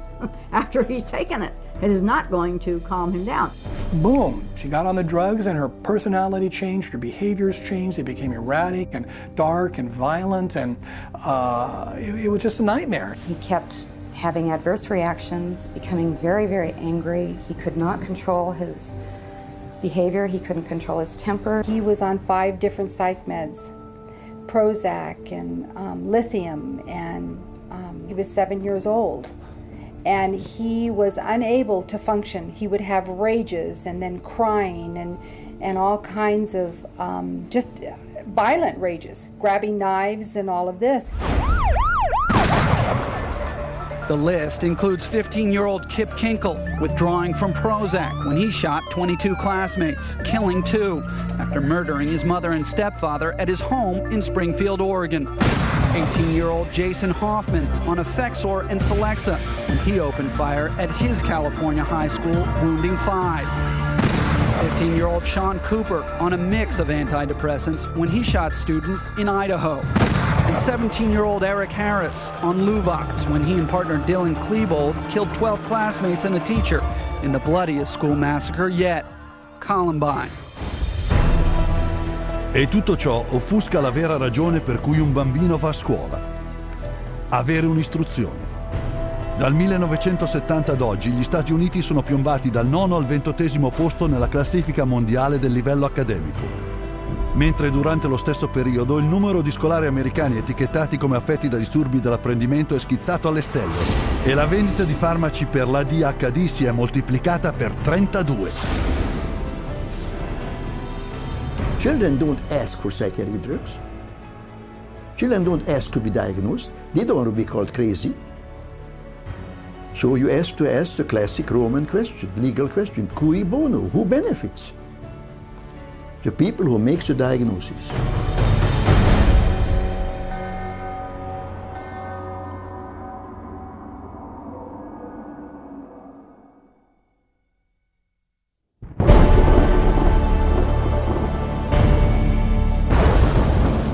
after he's taken it. It is not going to calm him down. Boom, she got on the drugs and her personality changed, her behaviors changed, they became erratic and dark and violent, and it was just a nightmare. He kept having adverse reactions, becoming very, very angry. He could not control his behavior, he couldn't control his temper. He was on 5 different psych meds, Prozac and lithium, and he was 7 years old. And he was unable to function. He would have rages and then crying and all kinds of just violent rages, grabbing knives and all of this. The list includes 15-year-old Kip Kinkle withdrawing from Prozac when he shot 22 classmates, killing 2 after murdering his mother and stepfather at his home in Springfield, Oregon. 18-year-old Jason Hoffman on Effexor and Celexa when he opened fire at his California high school, wounding 5. 15-year-old Sean Cooper on a mix of antidepressants when he shot students in Idaho. And 17-year-old Eric Harris on Luvox when he and partner Dylan Klebold killed 12 classmates and a teacher in the bloodiest school massacre yet, Columbine. E tutto ciò offusca la vera ragione per cui un bambino va a scuola: avere un'istruzione. Dal 1970 ad oggi gli Stati Uniti sono piombati dal 9° al 20° posto nella classifica mondiale del livello accademico, mentre durante lo stesso periodo il numero di scolari americani etichettati come affetti da disturbi dell'apprendimento è schizzato alle stelle e la vendita di farmaci per l'ADHD si è moltiplicata per 32. Children don't ask for psychiatric drugs. Children don't ask to be diagnosed. They don't want to be called crazy. So you ask the classic Roman question, legal question, cui bono, who benefits? The people who make the diagnosis.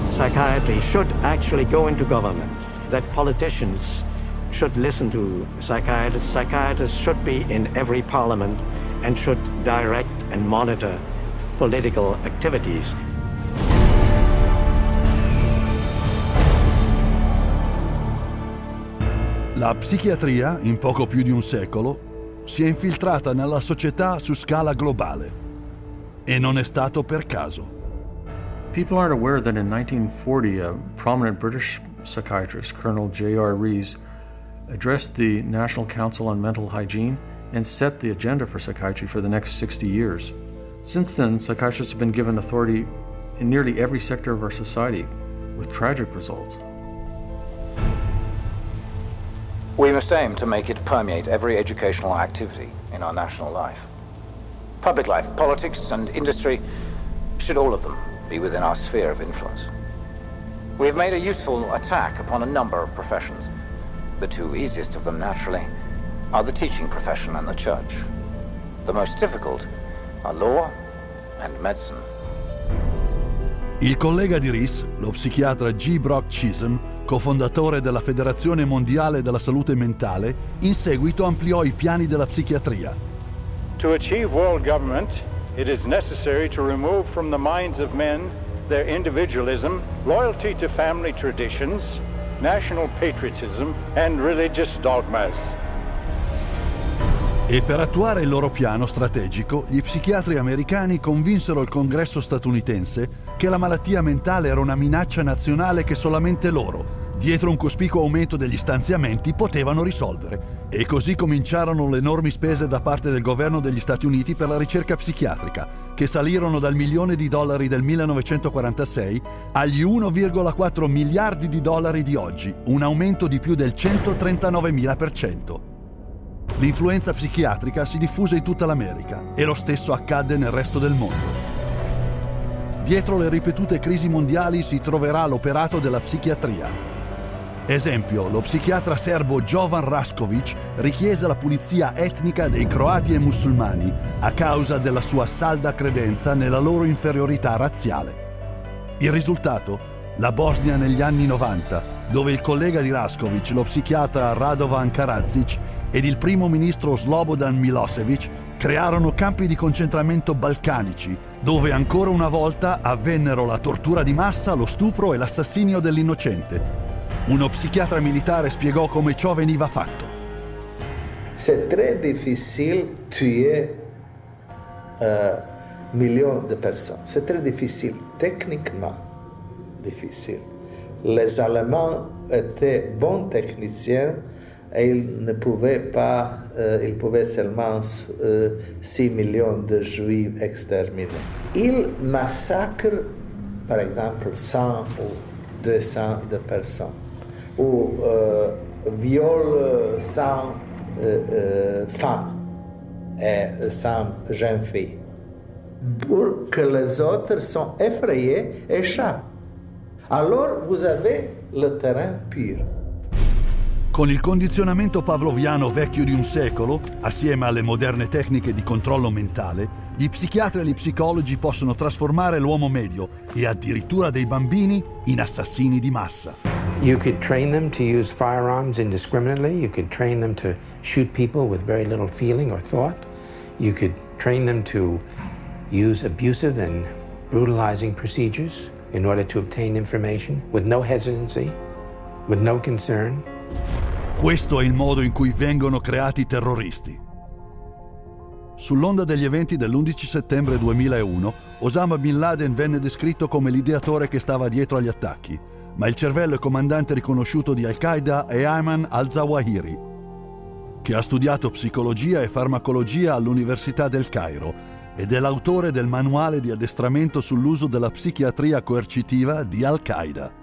Psychiatry should actually go into government, that politicians should listen to psychiatrists. Psychiatrists should be in every parliament and should direct and monitor political activities. La psichiatria, in poco più di un secolo, si è infiltrata nella società su scala globale. E non è stato per caso. People aren't aware that in 1940, a prominent British psychiatrist, Colonel J.R. Rees, addressed the National Council on Mental Hygiene and set the agenda for psychiatry for the next 60 years. Since then, psychiatrists have been given authority in nearly every sector of our society, with tragic results. We must aim to make it permeate every educational activity in our national life. Public life, politics, and industry should all of them be within our sphere of influence. We have made a useful attack upon a number of professions. The two easiest of them, naturally, are the teaching profession and the church. The most difficult are law and medicine. Il collega di Rees, lo psichiatra G. Brock Chisholm, cofondatore della Federazione Mondiale della Salute Mentale, in seguito ampliò i piani della psichiatria. To achieve world government, it is necessary to remove from the minds of men their individualism, loyalty to family traditions, national patriotism, and religious dogmas. E per attuare il loro piano strategico, gli psichiatri americani convinsero il Congresso statunitense che la malattia mentale era una minaccia nazionale che solamente loro, dietro un cospicuo aumento degli stanziamenti, potevano risolvere. E così cominciarono le enormi spese da parte del governo degli Stati Uniti per la ricerca psichiatrica, che salirono dal $1 milione del 1946 agli 1,4 miliardi di dollari di oggi, un aumento di più del 139.000%. L'influenza psichiatrica si diffuse in tutta l'America e lo stesso accadde nel resto del mondo. Dietro le ripetute crisi mondiali si troverà l'operato della psichiatria. Esempio, lo psichiatra serbo Jovan Raskovic richiese la pulizia etnica dei croati e musulmani a causa della sua salda credenza nella loro inferiorità razziale. Il risultato? La Bosnia negli anni 90, dove il collega di Raskovic, lo psichiatra Radovan Karadzic, ed il primo ministro Slobodan Milosevic crearono campi di concentramento balcanici, dove ancora una volta avvennero la tortura di massa, lo stupro e l'assassinio dell'innocente. Uno psichiatra militare spiegò come ciò veniva fatto. C'est très difficile tuer millions de personnes. C'est très difficile, techniquement difficile. Les Allemands étaient bons techniciens et ils pouvaient seulement 6 millions de juifs exterminés. Ils massacrent, par exemple, 100 ou 200 de personnes, ou violent 100 femmes et 100 jeunes filles, pour que les autres sont effrayés et échappent. Alors vous avez le terrain pur. Con il condizionamento pavloviano vecchio di un secolo, assieme alle moderne tecniche di controllo mentale, gli psichiatri e gli psicologi possono trasformare l'uomo medio e addirittura dei bambini in assassini di massa. You could train them to use firearms indiscriminately. You could train them to shoot people with very little feeling or thought. You could train them to use abusive and brutalizing procedures in order to obtain information with no hesitancy, with no concern. Questo è il modo in cui vengono creati i terroristi. Sull'onda degli eventi dell'11 settembre 2001, Osama Bin Laden venne descritto come l'ideatore che stava dietro agli attacchi, ma il cervello e comandante riconosciuto di Al-Qaeda è Ayman al-Zawahiri, che ha studiato psicologia e farmacologia all'Università del Cairo ed è l'autore del manuale di addestramento sull'uso della psichiatria coercitiva di Al-Qaeda.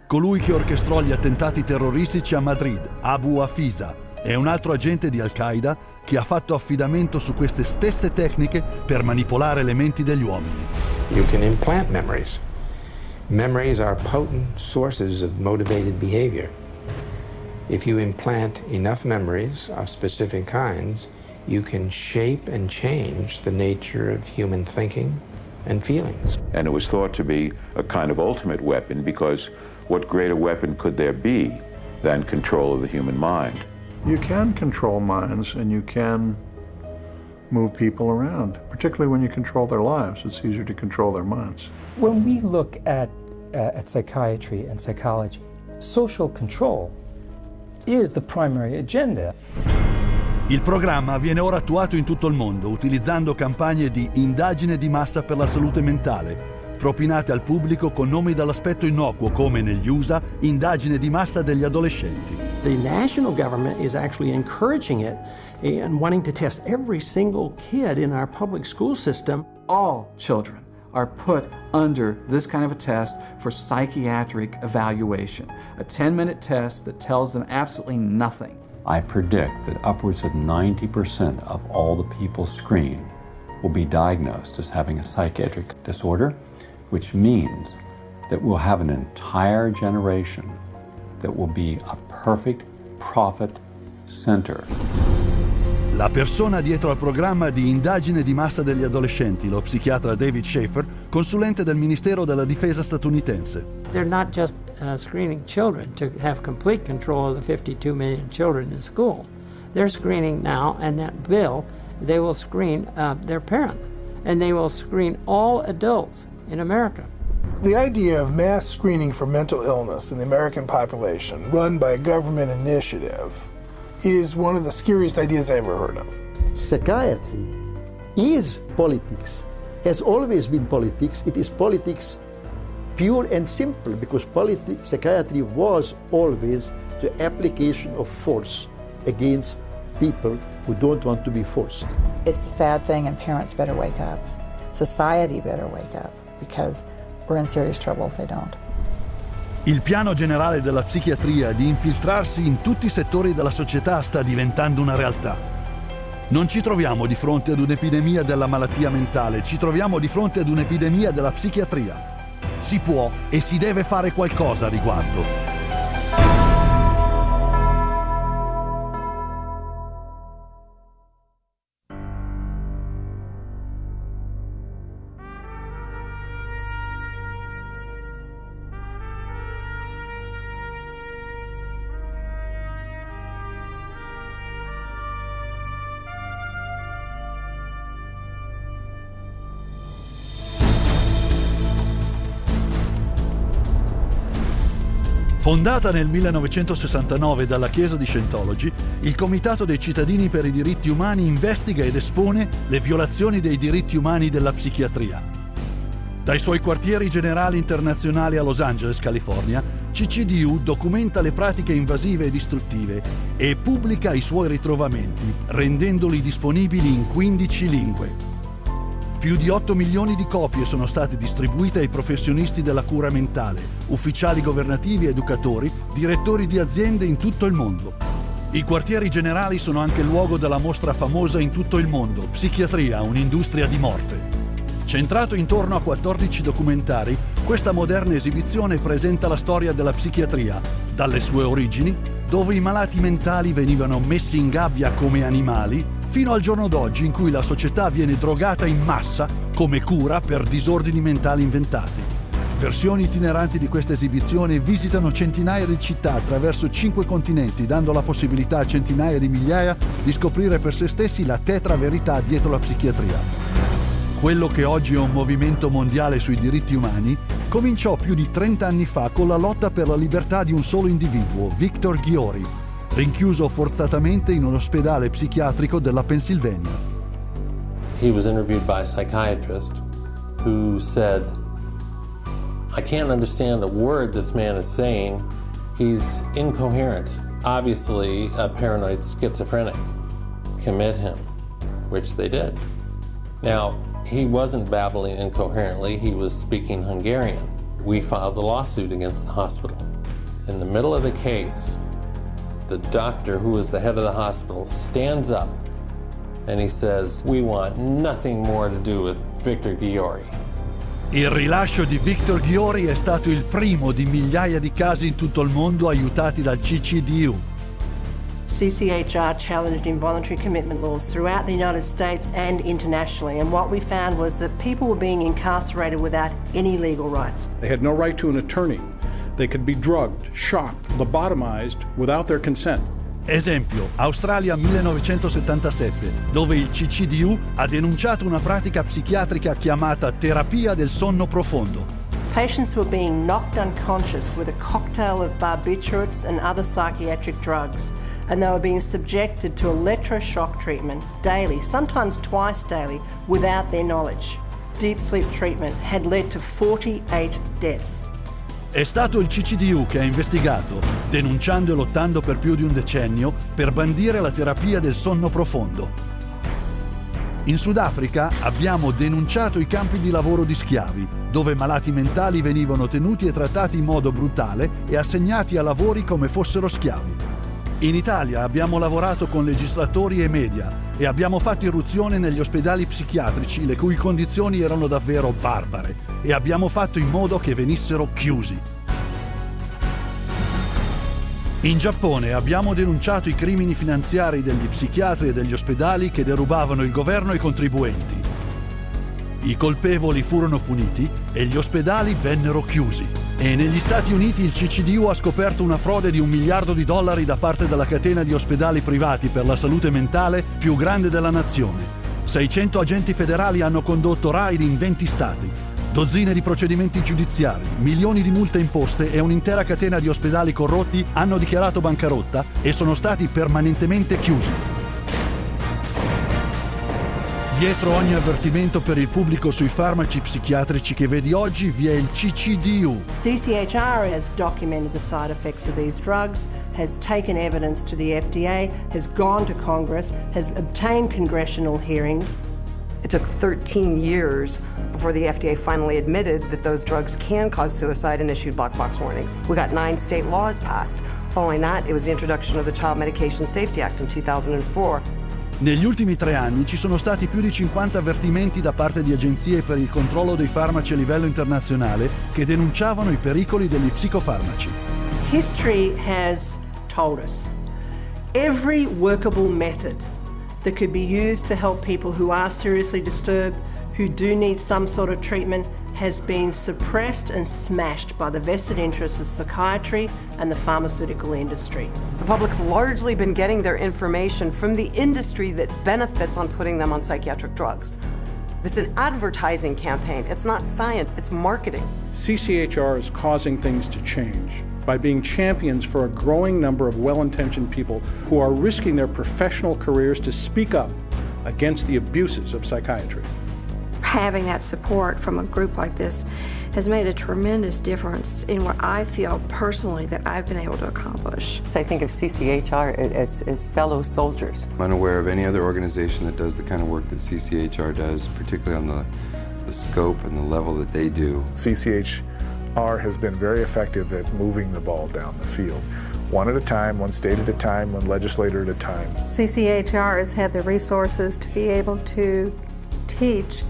Colui che orchestrò gli attentati terroristici a Madrid, Abu Hafisa, è un altro agente di Al-Qaeda che ha fatto affidamento su queste stesse tecniche per manipolare le menti degli uomini. You can implant memories. Memories are potent sources of motivated behavior. If you implant enough memories of specific kinds, you can shape and change the nature of human thinking and feelings. And it was thought to be a kind of ultimate weapon because what greater weapon could there be than control of the human mind? You can control minds and you can move people around, particularly when you control their lives. It's easier to control their minds. When we look at psychiatry and psychology, social control is the primary agenda. Il programma viene ora attuato in tutto il mondo utilizzando campagne di indagine di massa per la salute mentale, propinate al pubblico con nomi dall'aspetto innocuo come negli USA indagine di massa degli adolescenti. The national government is actually encouraging it and wanting to test every single kid in our public school system. All children are put under this kind of a test for psychiatric evaluation, a 10-minute test that tells them absolutely nothing. I predict that upwards of 90% of all the people screened will be diagnosed as having a psychiatric disorder, which means that we'll have an entire generation that will be a perfect profit center. La persona dietro al programma di indagine di massa degli adolescenti, lo psichiatra David Schaefer, consulente del Ministero della Difesa statunitense. They're not just screening children to have complete control of the 52 million children in school. They're screening now, and that bill, they will screen their parents, and they will screen all adults in America. The idea of mass screening for mental illness in the American population, run by a government initiative, is one of the scariest ideas I ever heard of. Psychiatry is politics, has always been politics. It is politics pure and simple, because psychiatry was always the application of force against people who don't want to be forced. It's a sad thing, and parents better wake up. Society better wake up, because we're in serious trouble if they don't. Il piano generale della psichiatria di infiltrarsi in tutti i settori della società sta diventando una realtà. Non ci troviamo di fronte ad un'epidemia della malattia mentale, ci troviamo di fronte ad un'epidemia della psichiatria. Si può e si deve fare qualcosa a riguardo. Fondata nel 1969 dalla Chiesa di Scientology, il Comitato dei cittadini per i diritti umani investiga ed espone le violazioni dei diritti umani della psichiatria. Dai suoi quartieri generali internazionali a Los Angeles, California, CCDU documenta le pratiche invasive e distruttive e pubblica i suoi ritrovamenti, rendendoli disponibili in 15 lingue. Più di 8 milioni di copie sono state distribuite ai professionisti della cura mentale, ufficiali governativi, educatori, direttori di aziende in tutto il mondo. I quartieri generali sono anche il luogo della mostra famosa in tutto il mondo, Psichiatria, un'industria di morte. Centrato intorno a 14 documentari, questa moderna esibizione presenta la storia della psichiatria, dalle sue origini, dove i malati mentali venivano messi in gabbia come animali, fino al giorno d'oggi in cui la società viene drogata in massa come cura per disordini mentali inventati. Versioni itineranti di questa esibizione visitano centinaia di città attraverso 5 continenti, dando la possibilità a centinaia di migliaia di scoprire per se stessi la tetra verità dietro la psichiatria. Quello che oggi è un movimento mondiale sui diritti umani cominciò più di 30 anni fa con la lotta per la libertà di un solo individuo, Victor Ghiori, rinchiuso forzatamente in un ospedale psichiatrico della Pennsylvania. He was interviewed by a psychiatrist who said, "I can't understand a word this man is saying. He's incoherent. Obviously a paranoid schizophrenic. Commit him," which they did. Now, he wasn't babbling incoherently, he was speaking Hungarian. We filed a lawsuit against the hospital. In the middle of the case, the doctor, who was the head of the hospital, stands up and he says, "We want nothing more to do with Victor Ghiori." Il rilascio di Victor Ghiori è stato il primo di migliaia di casi in tutto il mondo aiutati dal CCDU. CCHR challenged involuntary commitment laws throughout the United States and internationally, and what we found was that people were being incarcerated without any legal rights. They had no right to an attorney. They could be drugged, shocked, lobotomized without their consent. Esempio, Australia 1977, dove il CCDU ha denunciato una pratica psichiatrica chiamata terapia del sonno profondo. Patients were being knocked unconscious with a cocktail of barbiturates and other psychiatric drugs, and they were being subjected to electroshock treatment daily, sometimes twice daily, without their knowledge. Deep sleep treatment had led to 48 deaths. È stato il CCDU che ha investigato, denunciando e lottando per più di un decennio per bandire la terapia del sonno profondo. In Sudafrica abbiamo denunciato i campi di lavoro di schiavi, dove malati mentali venivano tenuti e trattati in modo brutale e assegnati a lavori come fossero schiavi. In Italia abbiamo lavorato con legislatori e media e abbiamo fatto irruzione negli ospedali psichiatrici, le cui condizioni erano davvero barbare, e abbiamo fatto in modo che venissero chiusi. In Giappone abbiamo denunciato i crimini finanziari degli psichiatri e degli ospedali che derubavano il governo e i contribuenti. I colpevoli furono puniti e gli ospedali vennero chiusi. E negli Stati Uniti il CCDU ha scoperto una frode di $1 miliardo da parte della catena di ospedali privati per la salute mentale più grande della nazione. 600 agenti federali hanno condotto raid in 20 stati, dozzine di procedimenti giudiziari, milioni di multe imposte e un'intera catena di ospedali corrotti hanno dichiarato bancarotta e sono stati permanentemente chiusi. Dietro ogni avvertimento per il pubblico sui farmaci psichiatrici che vedi oggi vi è il CCDU. CCHR has documented the side effects of these drugs, has taken evidence to the FDA, has gone to Congress, has obtained congressional hearings. It took 13 years before the FDA finally admitted that those drugs can cause suicide and issued black box warnings. We got 9 state laws passed. Following that, it was the introduction of the Child Medication Safety Act in 2004. Negli ultimi 3 anni ci sono stati più di 50 avvertimenti da parte di agenzie per il controllo dei farmaci a livello internazionale che denunciavano i pericoli degli psicofarmaci. History has told us every workable method that could be used to help people who are seriously disturbed, who do need some sort of treatment, has been suppressed and smashed by the vested interests of psychiatry and the pharmaceutical industry. The public's largely been getting their information from the industry that benefits on putting them on psychiatric drugs. It's an advertising campaign. It's not science, it's marketing. CCHR is causing things to change by being champions for a growing number of well-intentioned people who are risking their professional careers to speak up against the abuses of psychiatry. Having that support from a group like this has made a tremendous difference in what I feel personally that I've been able to accomplish. So I think of CCHR as fellow soldiers. I'm unaware of any other organization that does the kind of work that CCHR does, particularly on the scope and the level that they do. CCHR has been very effective at moving the ball down the field. One at a time, one state at a time, one legislator at a time. CCHR has had the resources to be able to teach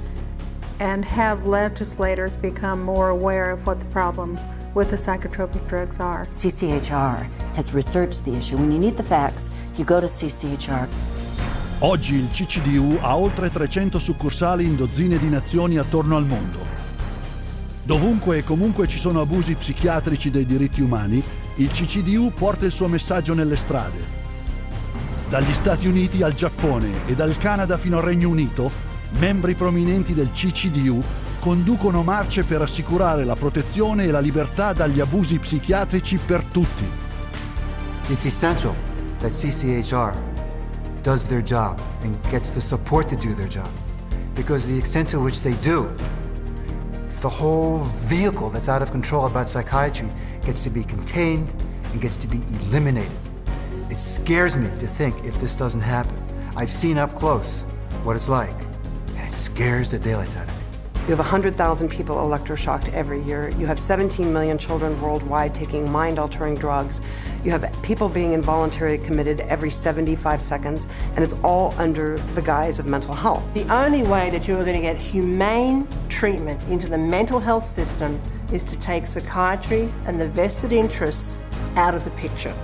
and have legislators become more aware of what the problem what the psychotropic drugs are. CCHR has researched the issue. When you need the facts, you go to CCHR. Oggi il CCDU ha oltre 300 succursali in dozzine di nazioni attorno al mondo. Dovunque e comunque ci sono abusi psichiatrici dei diritti umani, il CCDU porta il suo messaggio nelle strade. Dagli Stati Uniti al Giappone e dal Canada fino al Regno Unito, membri prominenti del CCDU conducono marce per assicurare la protezione e la libertà dagli abusi psichiatrici per tutti. It's essential that CCHR does their job and gets the support to do their job, because the extent to which they do, the whole vehicle that's out of control about psychiatry gets to be contained and gets to be eliminated. It scares me to think if this doesn't happen. I've seen up close what it's like, and it scares the daylights out of me. You have 100,000 people electroshocked every year. You have 17 million children worldwide taking mind-altering drugs. You have people being involuntarily committed every 75 seconds, and it's all under the guise of mental health. The only way that you are going to get humane treatment into the mental health system is to take psychiatry and the vested interests out of the picture.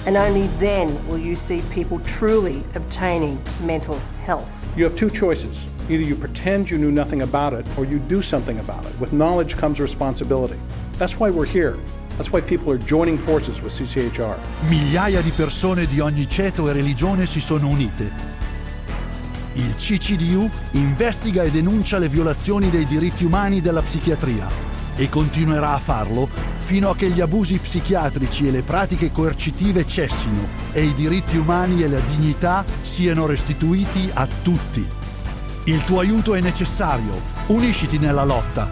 And only then will you see people truly obtaining mental health. You have two choices. Either you pretend you knew nothing about it, or you do something about it. With knowledge comes responsibility. That's why we're here. That's why people are joining forces with CCHR. Migliaia di persone di ogni ceto e religione si sono unite. Il CCDU investiga e denuncia le violazioni dei diritti umani della psichiatria e continuerà a farlo fino a che gli abusi psichiatrici e le pratiche coercitive cessino e i diritti umani e la dignità siano restituiti a tutti. Il tuo aiuto è necessario. Unisciti nella lotta.